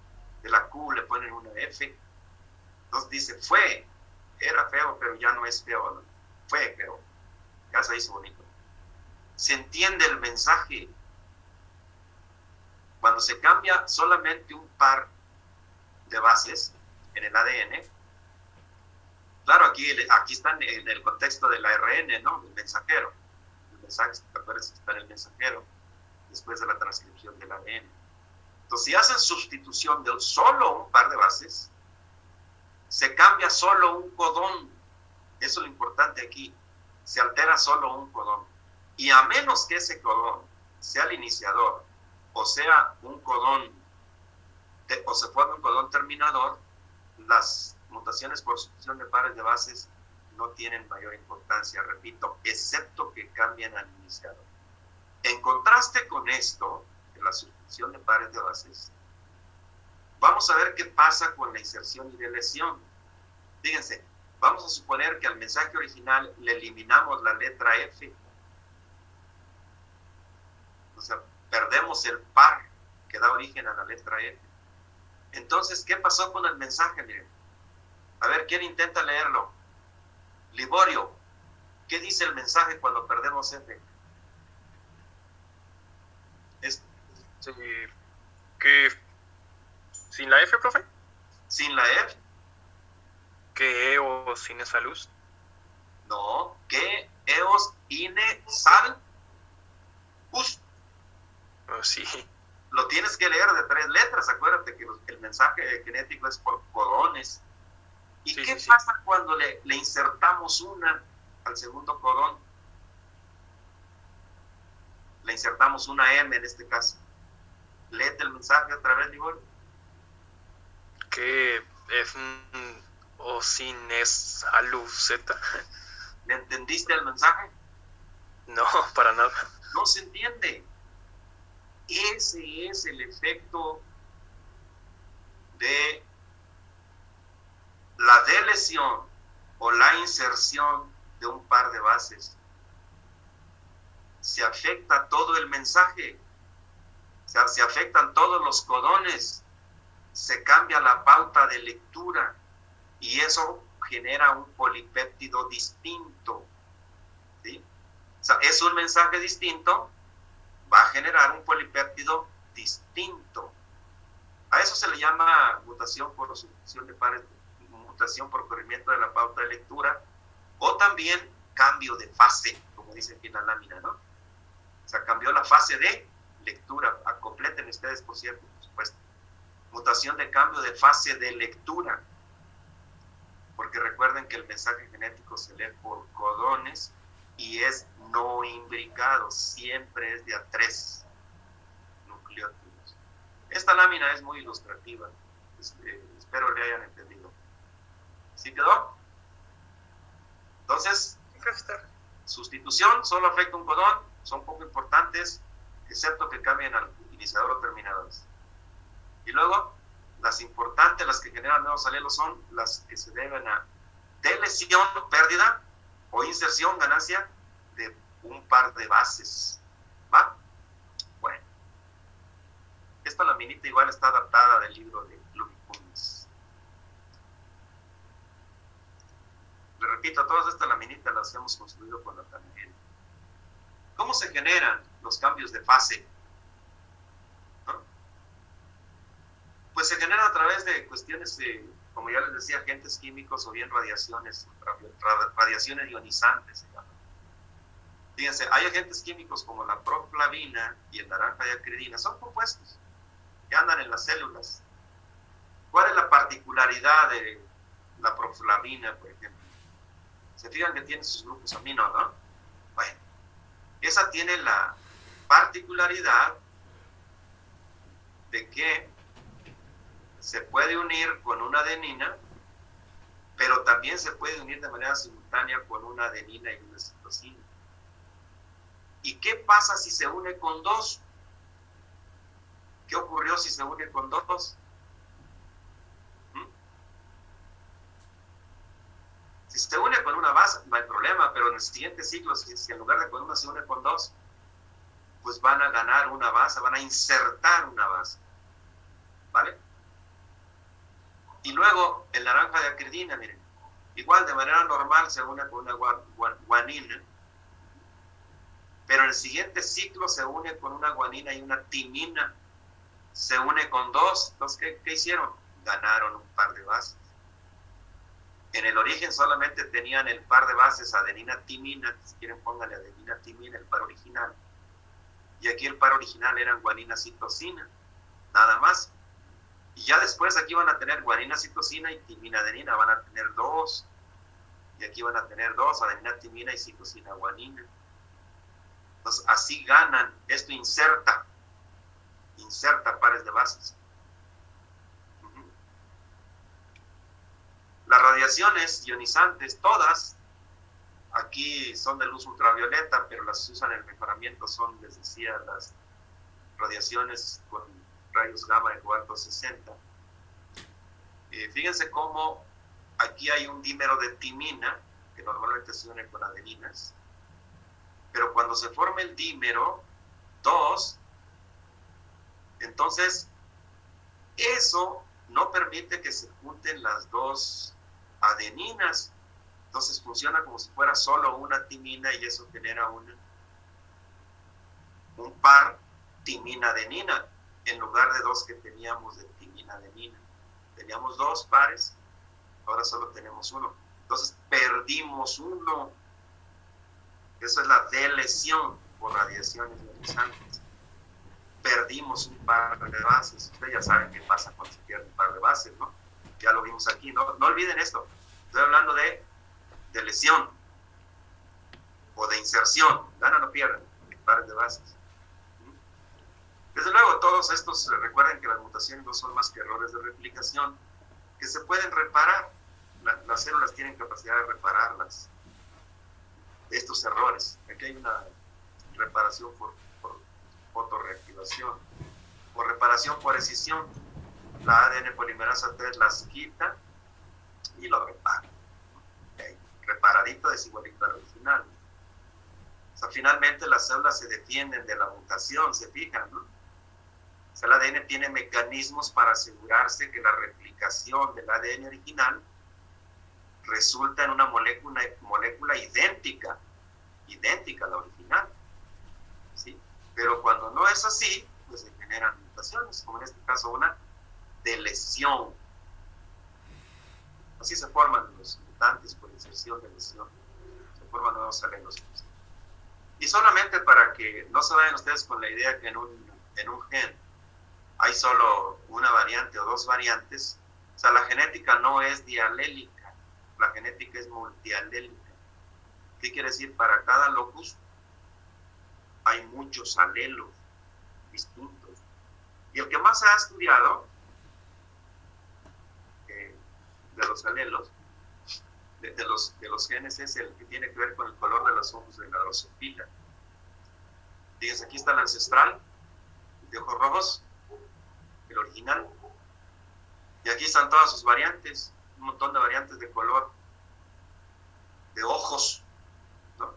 de la Q le ponen una F. Entonces dice, era feo, pero ya no es feo, ¿no? Fue feo. Ya se hizo bonito. Se entiende el mensaje. Cuando se cambia solamente un par de bases en el ADN, claro, aquí está en el contexto del ARN, ¿no? El mensajero. El mensaje, acuérdense que está en el mensajero después de la transcripción del ADN. Entonces, si hacen sustitución de solo un par de bases, se cambia solo un codón. Eso es lo importante aquí. Se altera solo un codón. Y a menos que ese codón sea el iniciador, o sea un codón, o se forme un codón terminador, las mutaciones por sustitución de pares de bases no tienen mayor importancia, repito, excepto que cambian al iniciador. En contraste con esto, en la sustitución de pares de bases, vamos a ver qué pasa con la inserción y deleción. Fíjense, vamos a suponer que al mensaje original le eliminamos la letra F. O sea, perdemos el par que da origen a la letra F. Entonces, ¿qué pasó con el mensaje? Miren. A ver, ¿quién intenta leerlo? Liborio, ¿qué dice el mensaje cuando perdemos F? Sí, que sin la F, profe. Sin la F. Que o sin esa luz. No, que eos ine sal us. Sí. Lo tienes que leer de 3 letras, acuérdate que el mensaje genético es por codones. ¿Y sí, qué sí, pasa cuando le insertamos una al segundo codón? Le insertamos una M en este caso. Léete el mensaje otra vez, Ligor. Que es o sin esa luz Z. ¿Le entendiste el mensaje? No, para nada. No se entiende. Ese es el efecto de la delesión o la inserción de un par de bases. Se afecta todo el mensaje, se afectan todos los codones, se cambia la pauta de lectura y eso genera un polipéptido distinto. ¿Sí? O sea, es un mensaje distinto, va a generar un polipéptido distinto. A eso se le llama mutación por sustitución de pares, mutación por corrimiento de la pauta de lectura, o también cambio de fase, como dice aquí en la lámina, ¿no? O sea, cambió la fase de lectura. Completen ustedes, por cierto, por supuesto. Mutación de cambio de fase de lectura. Porque recuerden que el mensaje genético se lee por codones y es no imbricado, siempre es de a 3 nucleótidos. Esta lámina es muy ilustrativa, espero le hayan entendido. ¿Sí quedó? Entonces, sustitución solo afecta un codón, son poco importantes, excepto que cambien al iniciador o terminadores. Y luego, las importantes, las que generan nuevos alelos, son las que se deben a delesión, pérdida, o inserción, ganancia de un par de bases. ¿Va? Bueno. Esta laminita igual está adaptada del libro de Ludwig Cummings. Le repito, todas estas laminitas las hemos construido con la tangente. ¿Cómo se generan los cambios de fase? ¿No? Pues se generan a través de cuestiones de, como ya les decía, agentes químicos o bien radiaciones ionizantes. Fíjense, hay agentes químicos como la proflavina y el naranja de acridina, son compuestos que andan en las células. ¿Cuál es la particularidad de la proflavina, por ejemplo? Se fijan que tiene sus grupos amino, ¿no? Bueno, esa tiene la particularidad de que se puede unir con una adenina, pero también se puede unir de manera simultánea con una adenina y una citosina. ¿Y qué pasa si se une con 2? ¿Qué ocurrió si se une con 2? Si se une con una base, no hay problema, pero en el siguiente ciclo, si en lugar de con una se une con 2, pues van a ganar una base, van a insertar una base. ¿Vale? Y luego el naranja de acridina, miren, igual de manera normal se une con una guanina, pero en el siguiente ciclo se une con una guanina y una timina, se une con 2. Entonces, ¿qué hicieron? Ganaron un par de bases. En el origen solamente tenían el par de bases adenina-timina, si quieren pónganle adenina-timina, el par original. Y aquí el par original eran guanina-citosina, nada más. Y ya después aquí van a tener guanina-citosina y timina-adenina, van a tener 2. Y aquí van a tener 2, adenina-timina y citosina-guanina. Entonces así ganan, esto inserta pares de bases. Las radiaciones ionizantes, todas, aquí son de luz ultravioleta, pero las usan en el mejoramiento, son, les decía, las radiaciones con rayos gamma de cobalto 60. Fíjense cómo aquí hay un dímero de timina, que normalmente se une con adeninas, pero cuando se forma el dímero 2, entonces eso no permite que se junten las 2 adeninas, entonces funciona como si fuera solo una timina y eso genera un par timina-adenina, en lugar de 2 que teníamos de timina-adenina. Teníamos 2 pares, ahora solo tenemos 1. Entonces perdimos 1. Eso es la delesión por radiaciones ionizantes. Perdimos un par de bases. Ustedes ya saben qué pasa cuando se pierde un par de bases, ¿no? Ya lo vimos aquí. No olviden esto. Estoy hablando de lesión o de inserción. Ganan o pierden un par de bases. Desde luego, todos estos, recuerden que las mutaciones no son más que errores de replicación que se pueden reparar. Las células tienen capacidad de repararlas. Estos errores. Aquí hay una reparación por fotorreactivación o reparación por escisión. La ADN polimerasa 3 las quita y lo repara. Okay. Reparadito es igualito al original. O sea, finalmente las células se defienden de la mutación, se fijan, ¿no? O sea, el ADN tiene mecanismos para asegurarse que la replicación del ADN original resulta en una molécula idéntica a la original, ¿sí? Pero cuando no es así, pues se generan mutaciones, como en este caso una delesión. Así se forman los mutantes por inserción de lesión, se forman nuevos alelos. Y solamente para que no se vayan ustedes con la idea que en un gen hay solo una variante o 2 variantes, o sea, la genética no es dialélica, la genética es multialélica. ¿Qué quiere decir? Para cada locus hay muchos alelos distintos. Y el que más se ha estudiado de los alelos, de los genes, es el que tiene que ver con el color de los ojos de la drosofila. Fíjense, aquí está el ancestral, de ojos rojos, el original. Y aquí están todas sus variantes, un montón de variantes de color, de ojos, ¿no?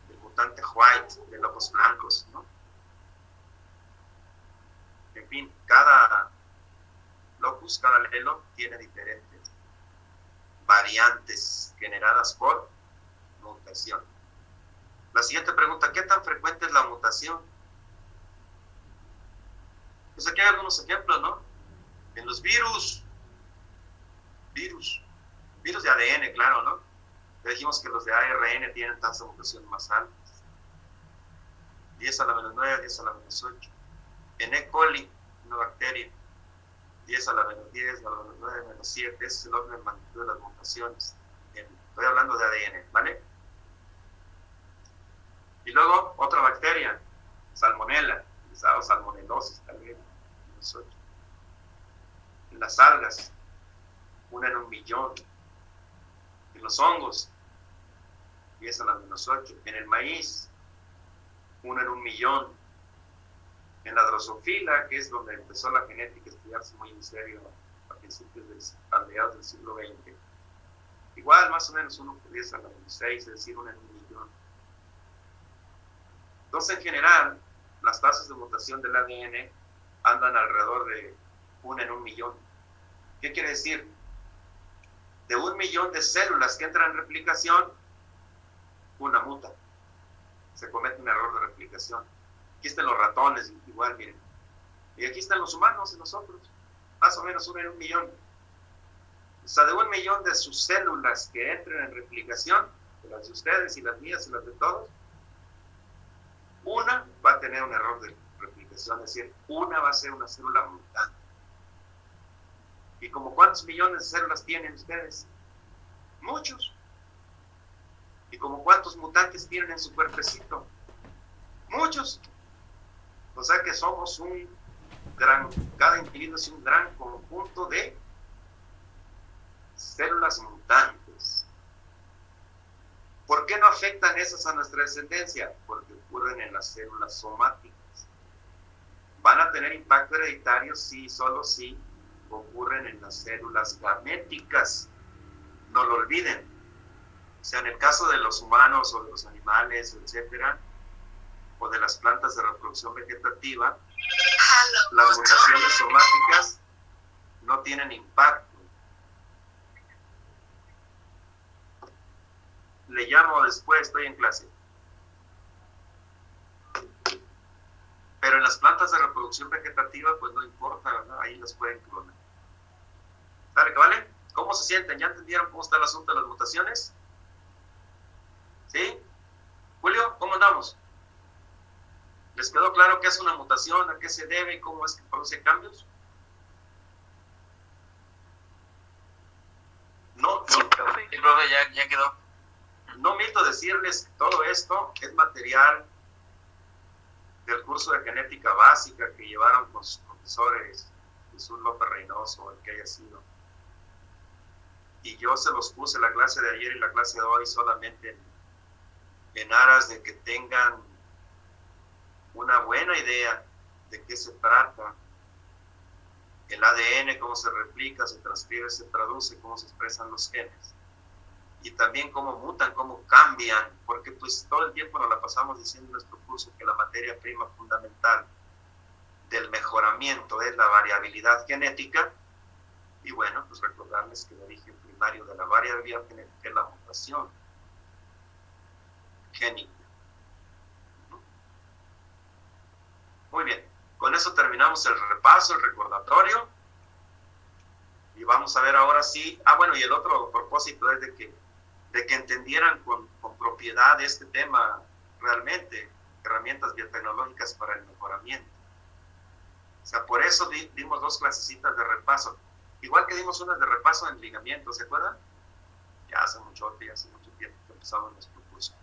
El mutante white, de ojos blancos, ¿no? En fin, cada locus, cada alelo tiene diferentes variantes generadas por mutación. La siguiente pregunta: ¿qué tan frecuente es la mutación? Pues aquí hay algunos ejemplos, ¿no? En los virus de ADN, claro, ¿no? Ya dijimos que los de ARN tienen tasas de mutación más altas. 10 a la menos 9, 10 a la menos 8. En E. coli, una bacteria, 10 a la menos 10, a la menos 9, menos 7. Ese es el orden de magnitud de las mutaciones. Estoy hablando de ADN, ¿vale? Y luego otra bacteria, salmonella, o salmonelosis también, menos 8. En las algas, 1 en 1.000.000. En los hongos, 10 a la menos 8. En el maíz, 1 en 1.000.000. En la drosofila, que es donde empezó la genética a estudiarse muy en serio a mediados del siglo XX, igual más o menos 1 por 10 a la menos 6, es decir, 1 en 1.000.000. Entonces, en general, las tasas de mutación del ADN andan alrededor de 1 en 1.000.000. ¿Qué quiere decir? De 1.000.000 de células que entran en replicación, una muta. Se comete un error de replicación. Aquí están los ratones, igual, miren. Y aquí están los humanos y nosotros. Más o menos 1 en 1.000.000. O sea, de 1.000.000 de sus células que entren en replicación, de las de ustedes y las mías y las de todos, una va a tener un error de replicación, es decir, una va a ser una célula mutante. ¿Y como cuántos millones de células tienen ustedes? Muchos. ¿Y como cuántos mutantes tienen en su cuerpecito? Muchos. O sea que somos cada individuo es un gran conjunto de células mutantes. ¿Por qué no afectan esas a nuestra descendencia? Porque ocurren en las células somáticas. ¿Van a tener impacto hereditario? Sí, solo sí ocurren en las células gaméticas. No lo olviden. O sea, en el caso de los humanos o de los animales, etcétera, o de las plantas de reproducción vegetativa, las mutaciones somáticas no tienen impacto. Le llamo después, estoy en clase. las plantas de reproducción vegetativa, pues no importa, ¿verdad? Ahí las pueden clonar. ¿Sale que vale? ¿Cómo se sienten? ¿Ya entendieron cómo está el asunto de las mutaciones? ¿Sí? Julio, ¿cómo andamos? ¿Les quedó claro qué es una mutación, a qué se debe y cómo es que produce cambios? No, Sí, profe, ya quedó. no omito decirles que todo esto es material del curso de genética básica que llevaron con sus profesores, Jesús López Reynoso, el que haya sido. Y yo se los puse la clase de ayer y la clase de hoy solamente en aras de que tengan una buena idea de qué se trata el ADN, cómo se replica, se transcribe, se traduce, cómo se expresan los genes. Y también cómo mutan, cómo cambian, porque pues todo el tiempo nos la pasamos diciendo en nuestro curso que la materia prima fundamental del mejoramiento es la variabilidad genética. Y bueno, pues recordarles que el origen primario de la variabilidad genética es la mutación génica. Muy bien, con eso terminamos el repaso, el recordatorio. Y vamos a ver ahora sí. Bueno, y el otro propósito es de que entendieran con propiedad este tema realmente, herramientas biotecnológicas para el mejoramiento. O sea, por eso dimos 2 clasecitas de repaso. Igual que dimos unas de repaso en ligamiento, ¿se acuerdan? Ya hace mucho tiempo que empezamos nuestro curso.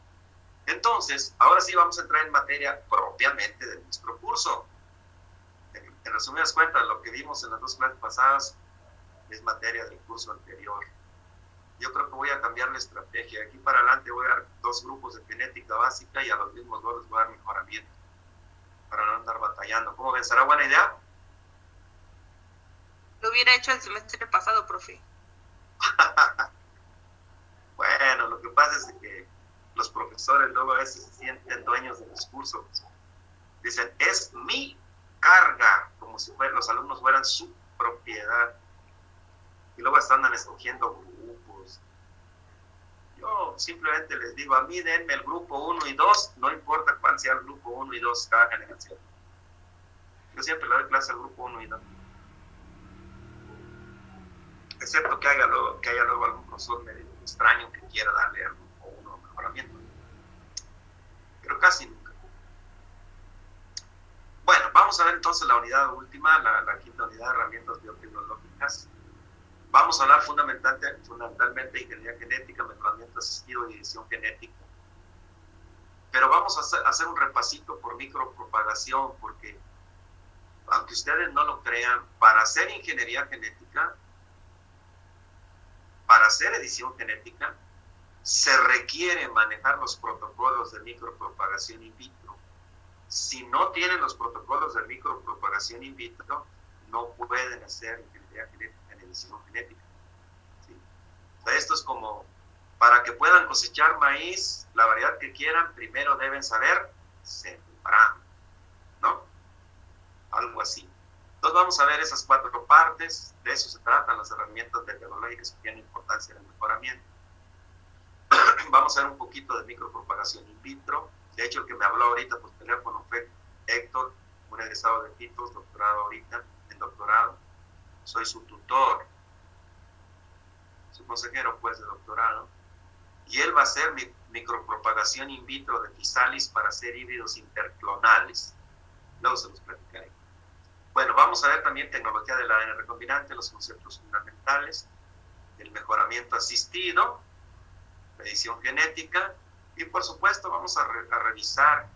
Entonces, ahora sí vamos a entrar en materia propiamente de nuestro curso. En resumidas cuentas, lo que vimos en las 2 clases pasadas es materia del curso anterior. Yo creo que voy a cambiar la estrategia. De aquí para adelante voy a dar 2 grupos de genética básica y a los mismos 2 les voy a dar mejoramiento para no andar batallando. ¿Cómo ven? ¿Será buena idea? Lo hubiera hecho el semestre pasado, profe. Bueno, lo que pasa es que los profesores luego a veces se sienten dueños de los cursos. Dicen, es mi carga, como si los alumnos fueran su propiedad. Y luego andan escogiendo grupos. Yo simplemente les digo, a mí denme el grupo 1 y 2, no importa cuál sea el grupo 1 y 2 cada generación. Yo siempre le doy clase al grupo 1 y 2. Excepto que haya luego algún profesor medio extraño que quiera darle al grupo 1 mejoramiento. Pero casi nunca. Bueno, vamos a ver entonces la unidad última, la quinta unidad de herramientas biotecnológicas. Vamos a hablar fundamentalmente de ingeniería genética, mejoramiento asistido y edición genética. Pero vamos a hacer un repasito por micropropagación, porque aunque ustedes no lo crean, para hacer ingeniería genética, para hacer edición genética, se requiere manejar los protocolos de micropropagación in vitro. Si no tienen los protocolos de micropropagación in vitro, no pueden hacer ingeniería genética en edición genética. ¿Sí? O sea, esto es como, para que puedan cosechar maíz, la variedad que quieran, primero deben saber sembrar, ¿no? Algo así. Entonces vamos a ver esas 4 partes, de eso se tratan las herramientas tecnológicas que tienen importancia en el mejoramiento. Vamos a ver un poquito de micropropagación in vitro. De hecho, el que me habló ahorita por teléfono fue Héctor, un egresado de Titos, doctorado ahorita, en doctorado. Soy su tutor, su consejero pues de doctorado. Y él va a hacer micropropagación in vitro de Physalis para hacer híbridos interclonales. Luego se los platicaré. Bueno, vamos a ver también tecnología del ADN recombinante, los conceptos fundamentales, el mejoramiento asistido, la edición genética, y por supuesto vamos a revisar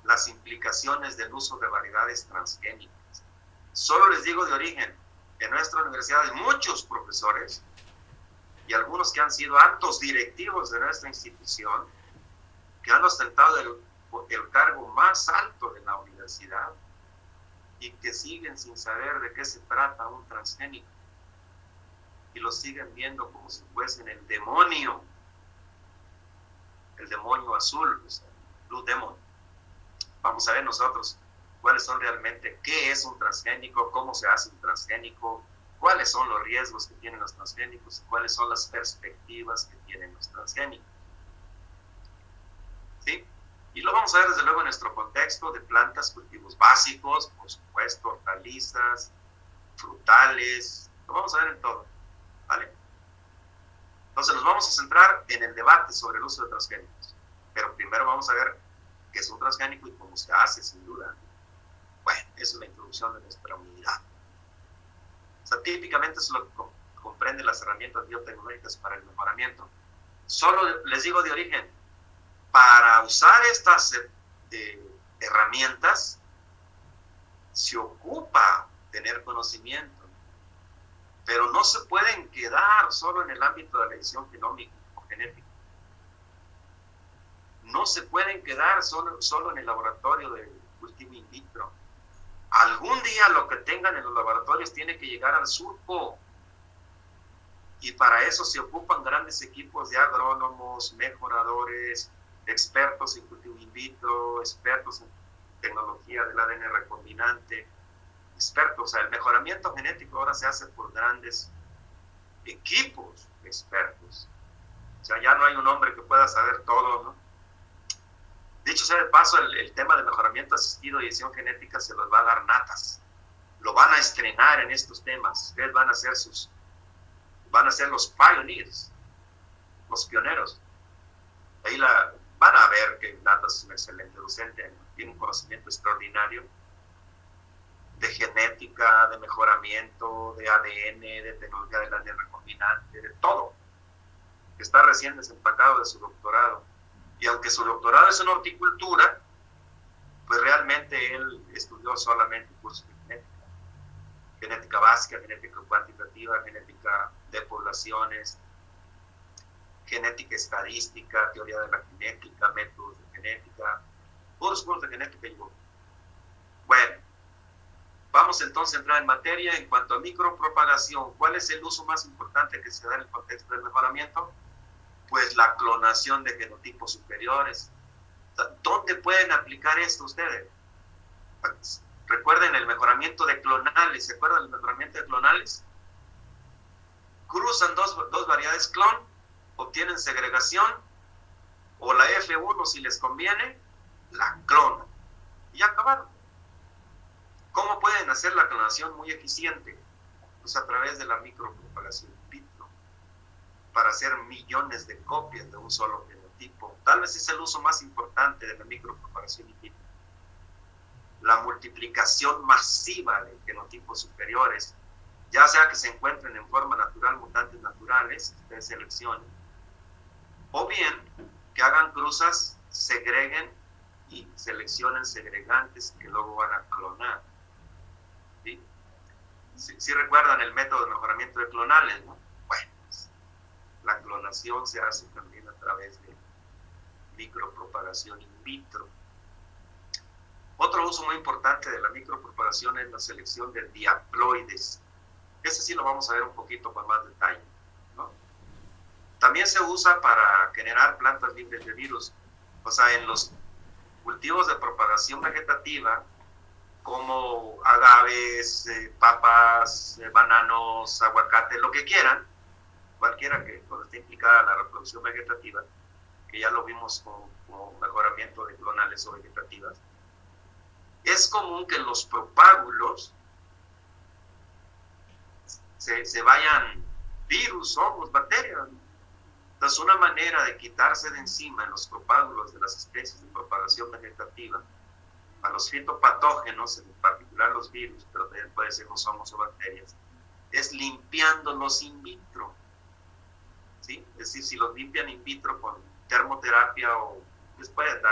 las implicaciones del uso de variedades transgénicas. Solo les digo de origen, en nuestra universidad hay muchos profesores y algunos que han sido altos directivos de nuestra institución, que han ostentado el cargo más alto de la universidad y que siguen sin saber de qué se trata un transgénico y lo siguen viendo como si fuesen el demonio azul, o sea, Blue Demon. Vamos a ver nosotros cuáles son realmente, qué es un transgénico, cómo se hace un transgénico, cuáles son los riesgos que tienen los transgénicos y cuáles son las perspectivas que tienen los transgénicos. ¿Sí? Y lo vamos a ver desde luego en nuestro contexto de plantas, cultivos básicos, por supuesto, hortalizas, frutales, lo vamos a ver en todo, ¿vale? Entonces nos vamos a centrar en el debate sobre el uso de transgénicos, pero primero vamos a ver qué es un transgénico y cómo se hace, sin duda. Bueno, esa es la introducción de nuestra unidad. O sea, típicamente eso es lo que comprende las herramientas biotecnológicas para el mejoramiento. Solo les digo de origen, para usar estas herramientas se ocupa tener conocimiento, pero no se pueden quedar solo en el ámbito de la edición genómica o genética. No se pueden quedar solo en el laboratorio de cultivo in vitro. Algún día lo que tengan en los laboratorios tiene que llegar al surco. Y para eso se ocupan grandes equipos de agrónomos, mejoradores, expertos en cultivo in vitro, expertos en tecnología del ADN recombinante, expertos. O sea, el mejoramiento genético ahora se hace por grandes equipos de expertos. O sea, ya no hay un hombre que pueda saber todo, ¿no? Dicho sea de paso, el tema de mejoramiento asistido y edición genética se los va a dar natas. Lo van a estrenar en estos temas. Ustedes van a ser los pioneers, los pioneros. Ahí van a ver que Natas es un excelente docente, tiene un conocimiento extraordinario de genética, de mejoramiento, de ADN, de tecnología del ADN recombinante, de todo. Está recién desempacado de su doctorado. Y aunque su doctorado es en horticultura, pues realmente él estudió solamente cursos de genética. Genética básica, genética cuantitativa, genética de poblaciones, genética estadística, teoría de la genética, métodos de genética, puros cursos de genética. Bueno, vamos entonces a entrar en materia. En cuanto a micropropagación, ¿cuál es el uso más importante que se da en el contexto del mejoramiento? Pues la clonación de genotipos superiores. ¿Dónde pueden aplicar esto ustedes? Recuerden el mejoramiento de clonales. ¿Se acuerdan del mejoramiento de clonales? Cruzan dos variedades clon, obtienen segregación, o la F1 si les conviene, la clonan. Y acabaron. ¿Cómo pueden hacer la clonación muy eficiente? Pues a través de la micropropagación in vitro, para hacer millones de copias de un solo genotipo. Tal vez es el uso más importante de la micropropagación in vitro. La multiplicación masiva de genotipos superiores, ya sea que se encuentren en forma natural, mutantes naturales, ustedes seleccionen, o bien que hagan cruzas, segreguen y seleccionen segregantes que luego van a clonar. ¿Sí? ¿Sí recuerdan el método de mejoramiento de clonales, ¿no? Bueno, la clonación se hace también a través de micropropagación in vitro. Otro uso muy importante de la micropropagación es la selección de diaploides. Ese sí lo vamos a ver un poquito con más detalle, ¿no? También se usa para generar plantas libres de virus. O sea, en los cultivos de propagación vegetativa, como agaves, papas, bananos, aguacate, lo que quieran, cualquiera que esté implicada la reproducción vegetativa, que ya lo vimos como mejoramiento de clonales o vegetativas, es común que en los propágulos se vayan virus, hongos, bacterias. Entonces, una manera de quitarse de encima en los propágulos de las especies de propagación vegetativa a los fitopatógenos, en particular los virus, pero también puede ser los hongos o bacterias, es limpiándolos in vitro. ¿Sí? Es decir, si los limpian in vitro con termoterapia o les pueden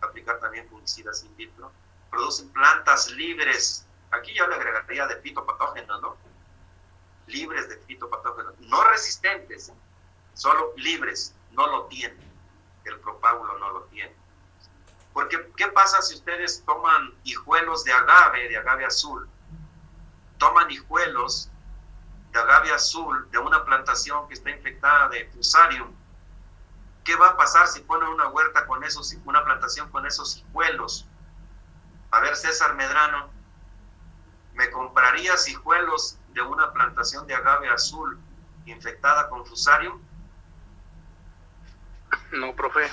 aplicar también fungicidas in vitro, producen plantas libres. Aquí yo le agregaría de fitopatógenos, ¿no? Libres de fitopatógenos, no resistentes, solo libres, no lo tienen. El propágulo no lo tiene. Porque, ¿qué pasa si ustedes toman hijuelos de agave azul? Toman hijuelos de agave azul de una plantación que está infectada de fusarium. ¿Qué va a pasar si ponen una huerta con una plantación con esos hijuelos? A ver, César Medrano, ¿me comprarías hijuelos de una plantación de agave azul infectada con fusarium? No, profe.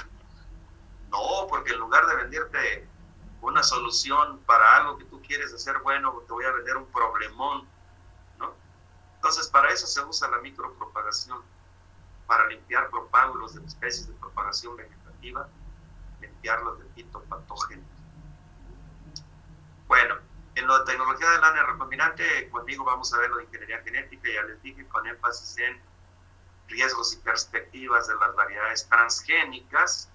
No, porque en lugar de venderte una solución para algo que tú quieres hacer bueno, te voy a vender un problemón, ¿no? Entonces, para eso se usa la micropropagación, para limpiar propágulos de especies de propagación vegetativa, limpiarlos de fitopatógenos. Bueno, en lo de tecnología del ADN recombinante, conmigo vamos a ver lo de ingeniería genética, ya les dije, con énfasis en riesgos y perspectivas de las variedades transgénicas.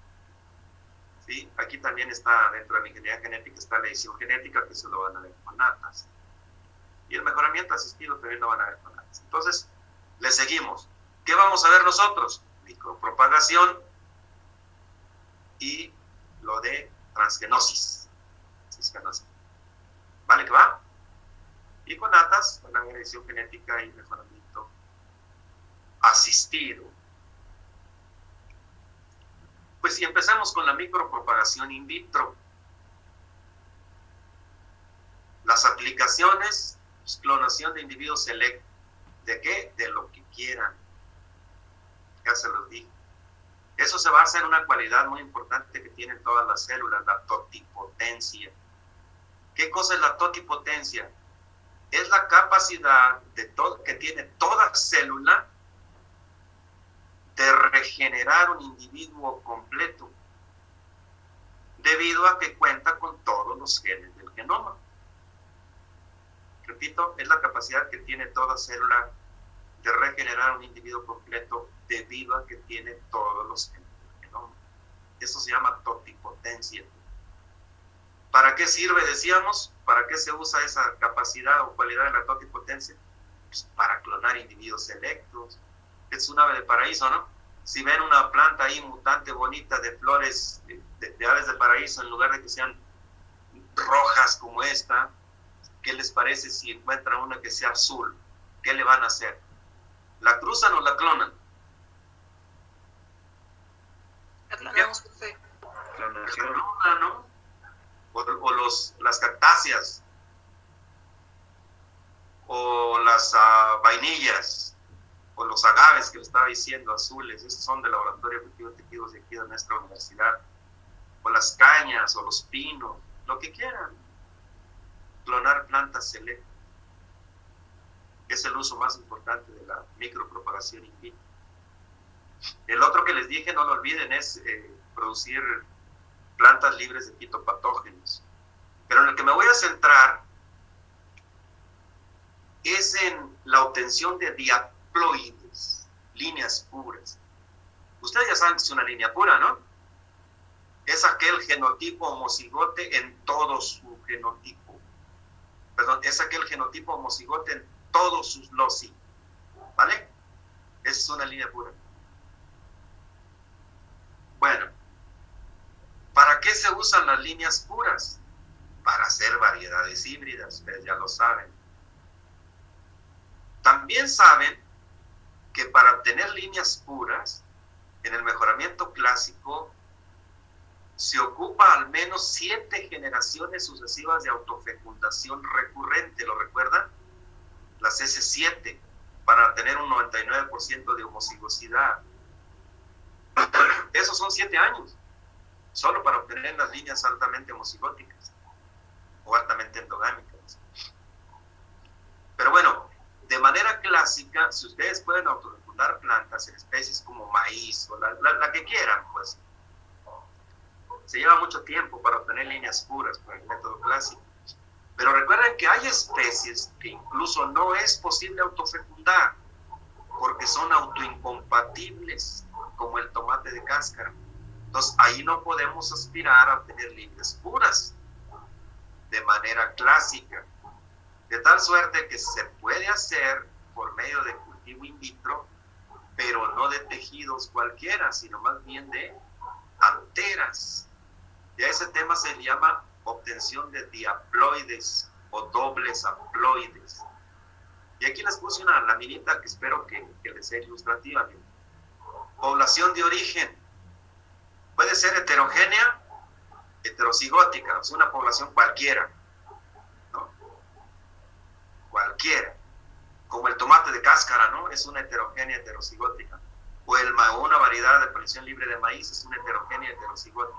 ¿Sí? Aquí también está, dentro de la ingeniería genética, está la edición genética, que se lo van a ver con natas. Y el mejoramiento asistido también lo van a ver con natas. Entonces, le seguimos. ¿Qué vamos a ver nosotros? Micropropagación y lo de transgenosis. Cisgenosis. ¿Vale que va? Y con natas, van a ver edición genética y mejoramiento asistido. Pues si empezamos con la micropropagación in vitro. Las aplicaciones, pues, clonación de individuos selectos. ¿De qué? De lo que quieran. Ya se los dije. Eso se basa en una cualidad muy importante que tienen todas las células, la totipotencia. ¿Qué cosa es la totipotencia? Es la capacidad que tiene toda célula de regenerar un individuo completo, debido a que cuenta con todos los genes del genoma. Repito, es la capacidad que tiene toda célula de regenerar un individuo completo debido a que tiene todos los genes del genoma. Eso se llama totipotencia. ¿Para qué sirve, decíamos? ¿Para qué se usa esa capacidad o cualidad de la totipotencia? Pues para clonar individuos selectos. Es un ave de paraíso, ¿no? Si ven una planta ahí mutante bonita de flores de aves de paraíso, en lugar de que sean rojas como esta, ¿qué les parece si encuentran una que sea azul? ¿Qué le van a hacer? ¿La cruzan o la clonan? La clonamos, sí. Clonación, ¿no? O las cactáceas, o las vainillas, o los agaves que le estaba diciendo, azules. Estos son del laboratorio de cultivo de tejidos de aquí de nuestra universidad, o las cañas, o los pinos, lo que quieran. Clonar plantas selectas es el uso más importante de la micropropagación in vitro. El otro que les dije, no lo olviden, es producir plantas libres de fitopatógenos. Pero en el que me voy a centrar es en la obtención de diaploides, líneas puras. Ustedes ya saben que es una línea pura, ¿no? Es aquel genotipo homocigote en todo su genotipo. Perdón, es aquel genotipo homocigote en todos sus loci. ¿Vale? Esa es una línea pura. Bueno, ¿para qué se usan las líneas puras? Para hacer variedades híbridas, ustedes ya lo saben. También saben que para obtener líneas puras, en el mejoramiento clásico, se ocupa al menos 7 generaciones sucesivas de autofecundación recurrente, ¿lo recuerdan? Las S7, para tener un 99% de homocigosidad. Esos son 7 años, solo para obtener las líneas altamente homocigóticas o altamente endogámicas. Pero bueno, de manera clásica, si ustedes pueden autofecundar plantas en especies como maíz o la que quieran, pues se lleva mucho tiempo para obtener líneas puras por el método clásico. Pero recuerden que hay especies que incluso no es posible autofecundar porque son autoincompatibles, como el tomate de cáscara. Entonces ahí no podemos aspirar a obtener líneas puras de manera clásica, de tal suerte que se puede hacer por medio de cultivo in vitro, pero no de tejidos cualquiera, sino más bien de anteras. Y a ese tema se le llama obtención de diaploides o dobles haploides. Y aquí les puse una laminita que espero que les sea ilustrativa. Población de origen. Puede ser heterogénea, heterocigótica, es una población cualquiera, ¿no? Cualquiera. Como el tomate de cáscara, ¿no? Es una heterogénea heterocigótica. O una variedad de producción libre de maíz es una heterogénea heterocigótica.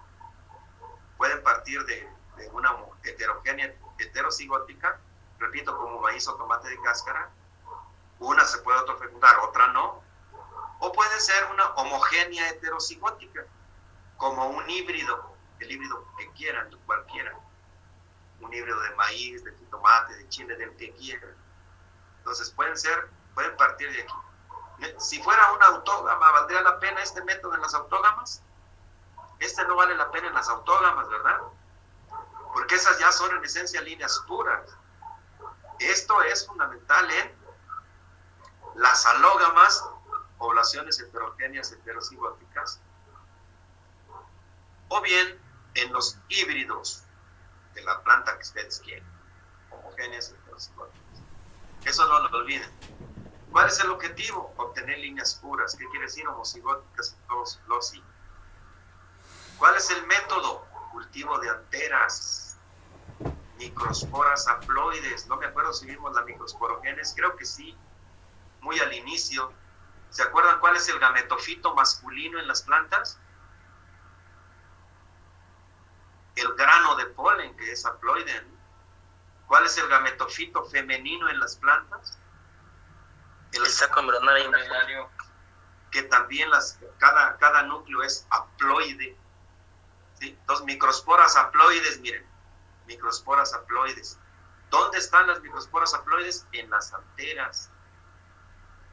pueden partir de una heterogénea, heterocigótica, repito, como maíz o tomate de cáscara. Una se puede autofecundar, otra no. O puede ser una homogénea heterocigótica, como un híbrido, el híbrido que quieran, cualquiera. Un híbrido de maíz, de tomate, de chile, del que quieran. Entonces pueden partir de aquí. Si fuera una autógama, ¿valdría la pena este método en las autógamas? Este no vale la pena en las autógamas, ¿verdad? Porque esas ya son en esencia líneas puras. Esto es fundamental en las alógamas, poblaciones heterogéneas heterocigóticas, o bien en los híbridos de la planta que ustedes quieren, homogéneas heterocigóticas. Eso no lo olviden. ¿Cuál es el objetivo? Obtener líneas puras. ¿Qué quiere decir? Homocigóticas y todos los sí. ¿Cuál es el método? Cultivo de anteras, microsporas haploides. No me acuerdo si vimos la microsporogénesis, creo que sí, muy al inicio. ¿Se acuerdan cuál es el gametofito masculino en las plantas? El grano de polen, que es haploide, ¿no? ¿Cuál es el gametofito femenino en las plantas? El saco embrionario. Que también cada núcleo es haploide. ¿Sí? Entonces, microsporas haploides, miren, microsporas haploides. ¿Dónde están las microsporas haploides? En las anteras.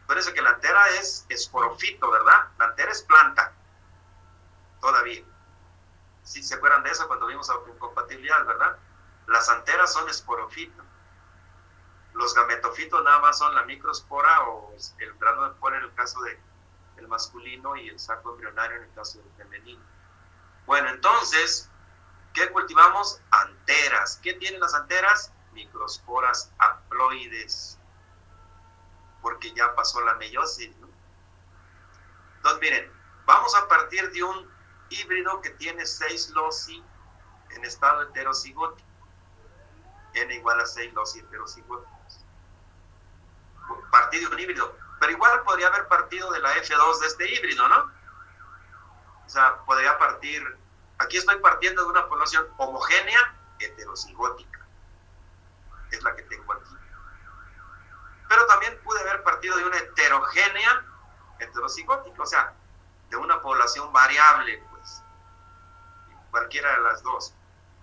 Parece que la antera es esporofito, ¿verdad? La antera es planta, todavía. ¿Sí se acuerdan de eso cuando vimos autoincompatibilidad, verdad? Las anteras son esporofito. Los gametofitos nada más son la microspora o el grano de polen en el caso del masculino y el saco embrionario en el caso del femenino. Bueno, entonces, ¿qué cultivamos? Anteras. ¿Qué tienen las anteras? Microsporas haploides, porque ya pasó la meiosis, ¿no? Entonces, miren, vamos a partir de un híbrido que tiene 6 loci en estado heterocigótico. N igual a 6 loci heterocigóticos. Partir de un híbrido. Pero igual podría haber partido de la F2 de este híbrido, ¿no? O sea, podría partir... Aquí estoy partiendo de una población homogénea heterocigótica. Es la que tengo aquí. Pero también pude haber partido de una heterogénea heterocigótica, o sea, de una población variable, pues. Cualquiera de las dos,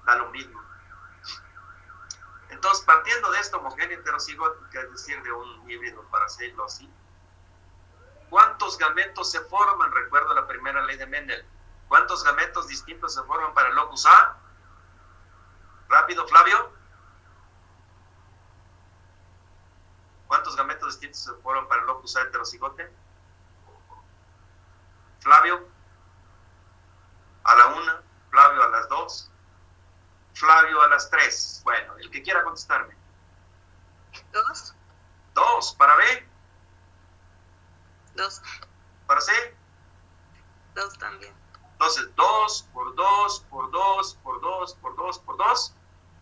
da lo mismo. Entonces, partiendo de esta homogénea heterocigótica, es decir, de un híbrido para 6 loci, ¿cuántos gametos se forman? Recuerdo la primera ley de Mendel. ¿Cuántos gametos distintos se forman para el locus A? Rápido, Flavio. ¿Cuántos gametos distintos se forman para el locus A heterocigote? Flavio, a la 1, Flavio a las 2, Flavio a las 3. Bueno, el que quiera contestarme. 2. 2, ¿para B? 2. ¿Para C? 2 también. Entonces, 2 por 2 por 2 por 2 por 2 por 2.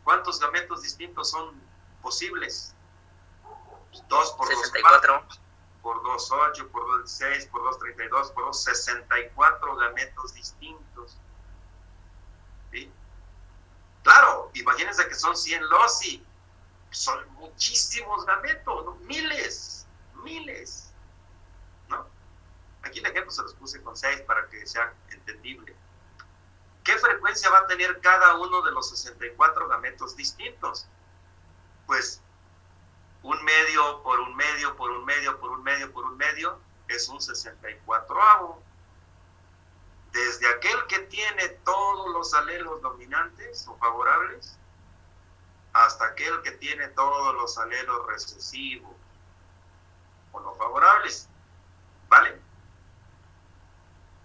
¿Cuántos gametos distintos son posibles? 2 por 2, 64. Por 2, 8, por 2, 6, por 2, 32, por 2, 64 gametos distintos. ¿Sí? Claro, imagínense que son 100 loci. Son muchísimos gametos, ¿no? Miles. ¿No? Aquí el ejemplo se los puse con 6 para que sea entendible. ¿Qué frecuencia va a tener cada uno de los 64 gametos distintos? Pues 1 medio por 1 medio por 1 medio por 1 medio por 1 medio es un 64avo. Desde aquel que tiene todos los alelos dominantes o favorables hasta aquel que tiene todos los alelos recesivos o no favorables. ¿Vale?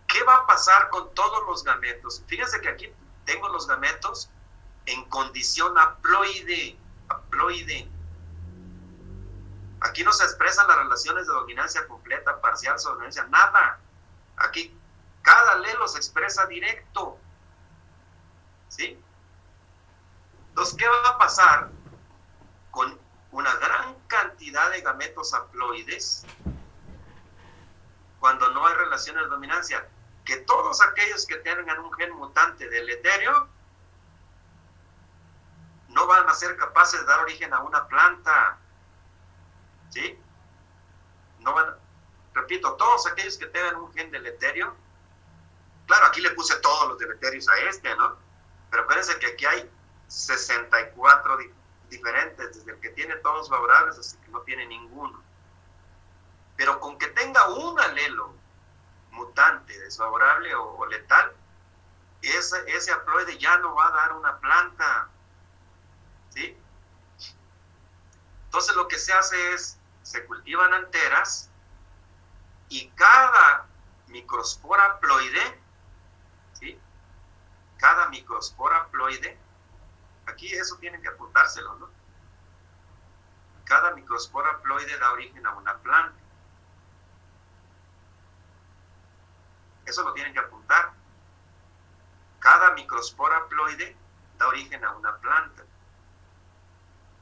¿Qué va a pasar con todos los gametos? Fíjense que aquí tengo los gametos en condición haploide. Aquí no se expresan las relaciones de dominancia completa, parcial, dominancia, nada. Aquí cada alelo se expresa directo. ¿Sí? Entonces, ¿qué va a pasar con una gran cantidad de gametos haploides cuando no hay relaciones de dominancia? Que todos aquellos que tengan un gen mutante del etéreo no van a ser capaces de dar origen a una planta. ¿Sí? No van, repito, todos aquellos que tengan un gen deleterio, claro, aquí le puse todos los deleterios a este, ¿no? Pero acuérdense que aquí hay 64 diferentes, desde el que tiene todos favorables hasta el que no tiene ninguno. Pero con que tenga un alelo mutante, desfavorable o letal, ese haploide ya no va a dar una planta. ¿Sí? Entonces lo que se hace es, se cultivan anteras y cada microspora haploide, ¿sí? Cada microspora haploide, aquí eso tienen que apuntárselo, ¿no? Cada microspora haploide da origen a una planta. Eso lo tienen que apuntar. Cada microspora haploide da origen a una planta.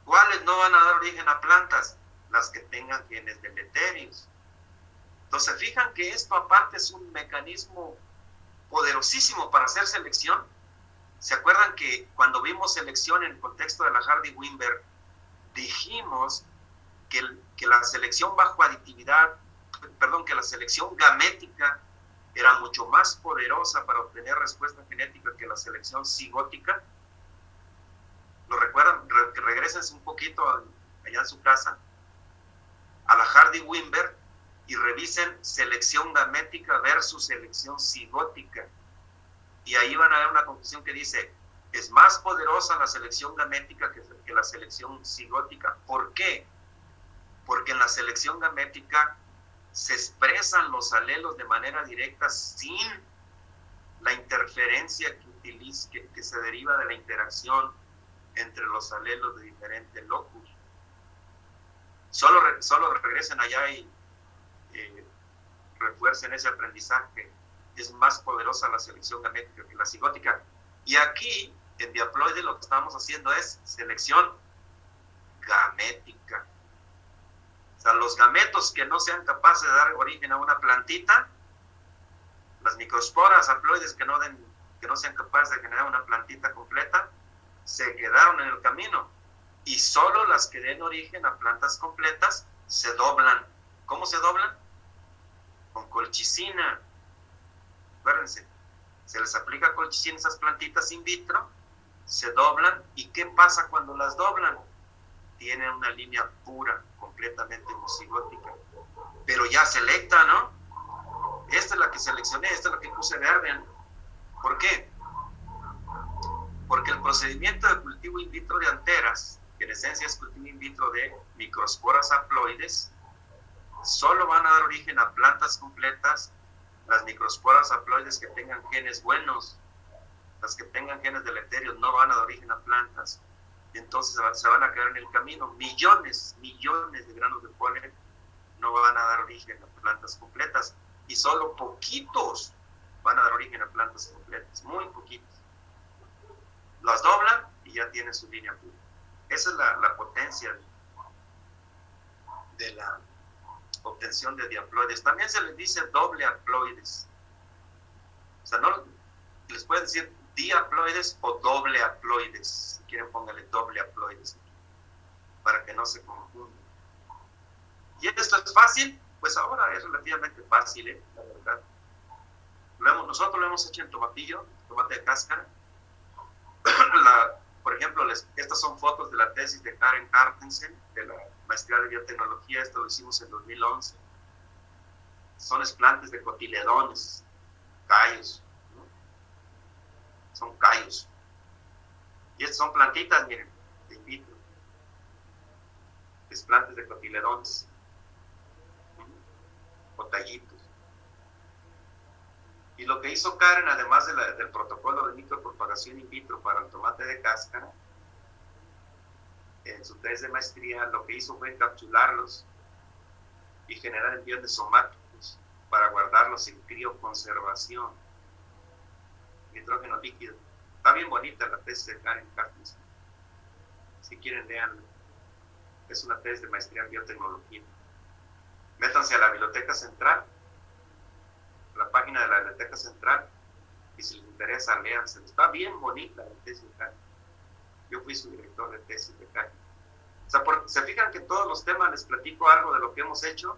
¿Cuáles no van a dar origen a plantas? Las que tengan genes deleterios. Entonces, fijan que esto aparte es un mecanismo poderosísimo para hacer selección. ¿Se acuerdan que cuando vimos selección en el contexto de la Hardy-Weinberg, dijimos que la selección bajo aditividad, que la selección gamética era mucho más poderosa para obtener respuesta genética que la selección cigótica? ¿Lo recuerdan? Regrésense un poquito allá en su casa a la Hardy-Weinberg y revisen selección gamética versus selección cigótica. Y ahí van a ver una conclusión que dice, es más poderosa la selección gamética que la selección cigótica. ¿Por qué? Porque en la selección gamética se expresan los alelos de manera directa sin la interferencia que se deriva de la interacción entre los alelos de diferentes locus. Solo regresen allá y refuercen ese aprendizaje. Es más poderosa la selección gamética que la cigótica. Y aquí, en diaploide, lo que estamos haciendo es selección gamética. O sea, los gametos que no sean capaces de dar origen a una plantita, las microsporas haploides que no sean capaces de generar una plantita completa, se quedaron en el camino. Y solo las que den origen a plantas completas se doblan. ¿Cómo se doblan? Con colchicina. Acuérdense, se les aplica colchicina a esas plantitas in vitro, se doblan. ¿Y qué pasa cuando las doblan? Tienen una línea pura, completamente homocigótica. Pero ya selecta, ¿no? Esta es la que seleccioné, esta es la que puse verde, ¿no? ¿Por qué? Porque el procedimiento de cultivo in vitro de anteras, que en esencia es cultivo in vitro de microsporas haploides, solo van a dar origen a plantas completas las microsporas haploides que tengan genes buenos. Las que tengan genes deleterios no van a dar origen a plantas. Y entonces se van a quedar en el camino. Millones de granos de polen no van a dar origen a plantas completas. Y solo poquitos van a dar origen a plantas completas. Muy poquitos. Las doblan y ya tienen su línea pura. Esa es la potencia de la obtención de diaploides. También se les dice doble haploides. O sea, no les pueden decir diaploides o doble haploides. Si quieren, póngale doble haploides para que no se confundan. ¿Y esto es fácil? Pues ahora es relativamente fácil, la verdad. Nosotros lo hemos hecho en tomatillo, tomate de cáscara. Por ejemplo, estas son fotos de la tesis de Karen Carstensen, de la maestría de biotecnología. Esto lo hicimos en 2011. Son explantes de cotiledones, callos, ¿no? Son callos. Y estas son plantitas, miren, de in vitro. Explantes de cotiledones, o tallitos. Y lo que hizo Karen, además del protocolo de micropropagación in vitro para el tomate de cáscara, en su tesis de maestría, lo que hizo fue encapsularlos y generar embriones somáticos para guardarlos en crioconservación. Nitrógeno líquido. Está bien bonita la tesis de Karen Carstensen. Si quieren, leanla. Es una tesis de maestría en biotecnología. Métanse a la Biblioteca Central, la página de la Biblioteca Central, y si les interesa, léanse. Está bien bonita la tesis de Karen. Yo fui su director de tesis de CAE. O sea, se fijan que en todos los temas les platico algo de lo que hemos hecho.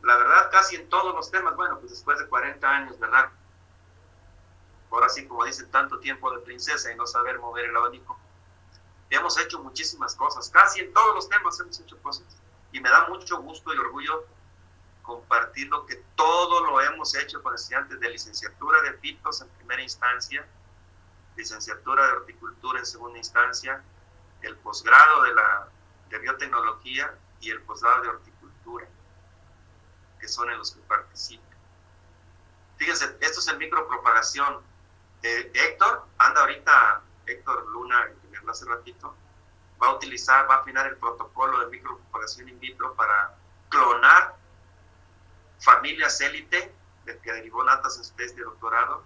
La verdad, casi en todos los temas, bueno, pues después de 40 años, ¿verdad? Ahora sí, como dicen, tanto tiempo de princesa y no saber mover el abanico. Hemos hecho muchísimas cosas, casi en todos los temas hemos hecho cosas. Y me da mucho gusto y orgullo compartir lo que todo lo hemos hecho con estudiantes de licenciatura de pitos en primera instancia, licenciatura de horticultura en segunda instancia, el posgrado de biotecnología y el posgrado de horticultura, que son en los que participo. Fíjense, esto es en micropropagación. Héctor Luna, que me habló hace ratito, va a afinar el protocolo de micropropagación in vitro para clonar familias élite, del que derivó natas en su test de doctorado,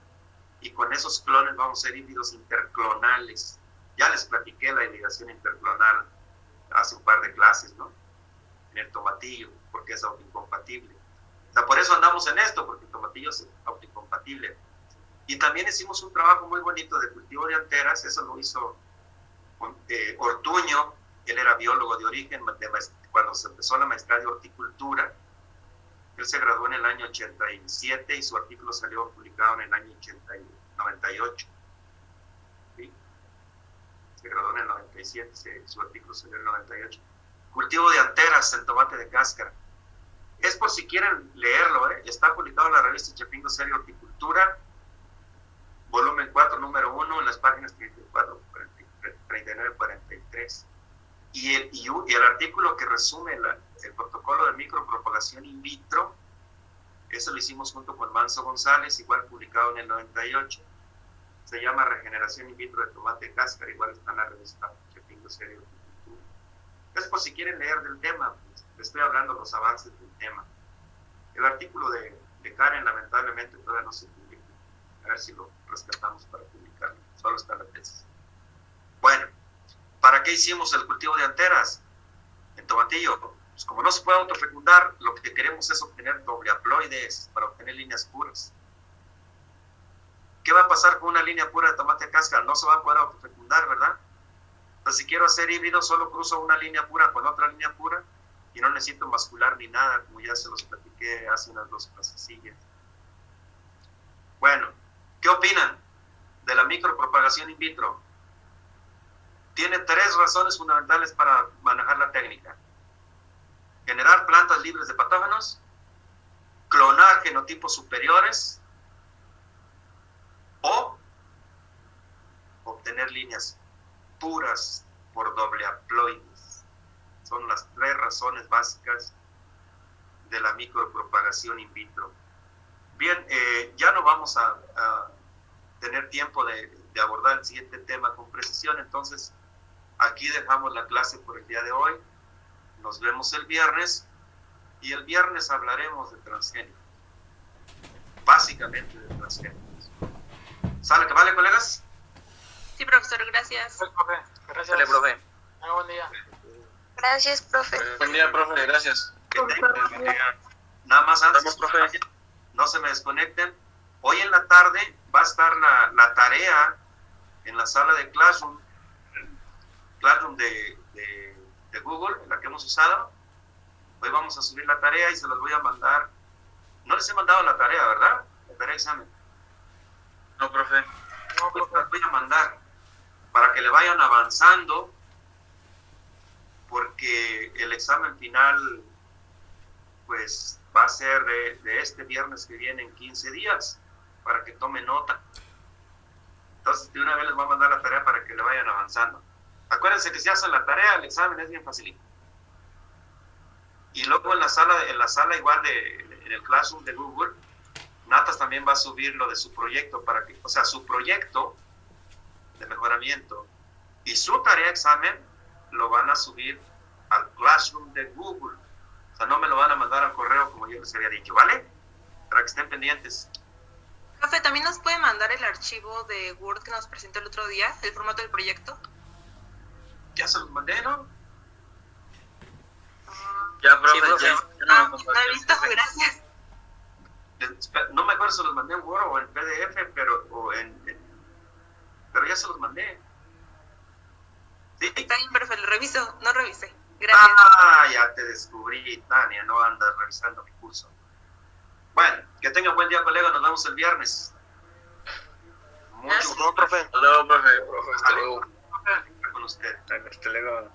y con esos clones vamos a ser híbridos interclonales. Ya les platiqué la hibridación interclonal hace un par de clases, ¿no? En el tomatillo, porque es autoincompatible. O sea, por eso andamos en esto, porque el tomatillo es autoincompatible. Y también hicimos un trabajo muy bonito de cultivo de anteras, eso lo hizo Ortuño, él era biólogo de origen, cuando se empezó la maestría de horticultura. Él se graduó en el año 87 y su artículo salió publicado en el año 98. ¿Sí? Se graduó en el 97, su artículo salió en el 98. Cultivo de anteras en tomate de cáscara. Es por si quieren leerlo, está publicado en la revista Chapingo Serio Horticultura, volumen 4, número 1, en las páginas 34, 39, 43. Y el artículo que resume el protocolo de micropropagación in vitro, eso lo hicimos junto con Manso González, igual publicado en el 98. Se llama Regeneración in vitro de tomate cáscara, igual está en la revista Chapingo Serio Horticultura. Es por si quieren leer del tema, pues, les estoy hablando de los avances del tema. El artículo de Karen lamentablemente todavía no se publica. A ver si lo rescatamos para publicarlo. Solo está la tesis. Bueno, ¿para qué hicimos el cultivo de anteras en tomatillo? Pues como no se puede autofecundar, lo que queremos es obtener doble haploides para obtener líneas puras. ¿Qué va a pasar con una línea pura de tomate cáscara? No se va a poder autofecundar, ¿verdad? Entonces, si quiero hacer híbrido, solo cruzo una línea pura con otra línea pura y no necesito mascular ni nada, como ya se los platiqué hace unas 2 clasecillas. Bueno, ¿qué opinan de la micropropagación in vitro? Tiene 3 razones fundamentales para manejar la técnica: generar plantas libres de patógenos, clonar genotipos superiores o obtener líneas puras por doble haploides. Son las 3 razones básicas de la micropropagación in vitro. Bien, ya no vamos a tener tiempo de abordar el siguiente tema con precisión, entonces aquí dejamos la clase por el día de hoy. Nos vemos el viernes y el viernes hablaremos de transgénicos, básicamente de transgénicos. ¿Sale que vale, colegas? Sí, profesor, gracias. Gracias. Dale, profe. Buen día. Gracias, profe. Buen día, profe, gracias. Que tengan, nada más antes, profe, no se me desconecten. Hoy en la tarde va a estar la tarea en la sala de Classroom de Google, en la que hemos usado. Hoy vamos a subir la tarea y se las voy a mandar. No les he mandado la tarea, ¿verdad? La tarea de examen. No, profe. Pues las voy a mandar para que le vayan avanzando, porque el examen final pues va a ser de este viernes que viene en 15 días, para que tome nota. Entonces de una vez les voy a mandar la tarea para que le vayan avanzando. Acuérdense que si hacen la tarea, el examen es bien facilito. Y luego en la sala igual en el Classroom de Google, Natas también va a subir lo de su proyecto, para que, o sea, su proyecto de mejoramiento y su tarea examen lo van a subir al Classroom de Google. O sea, no me lo van a mandar al correo como yo les había dicho, ¿vale? Para que estén pendientes. Profe, ¿también nos puede mandar el archivo de Word que nos presentó el otro día, el formato del proyecto? Ya se los mandé, ¿no? Ya, profe, Sí, profe. ya No he visto, gracias. No me acuerdo si los mandé en Word o en PDF, pero ya se los mandé. ¿Sí? Está bien, profe, lo reviso, no revisé. Gracias. Ah, ya te descubrí, Tania, no andas revisando mi curso. Bueno, que tengan buen día, colega, nos vemos el viernes. Mucho No, profe. Hasta luego, profe. Profe, hasta luego. con usted. Hasta luego.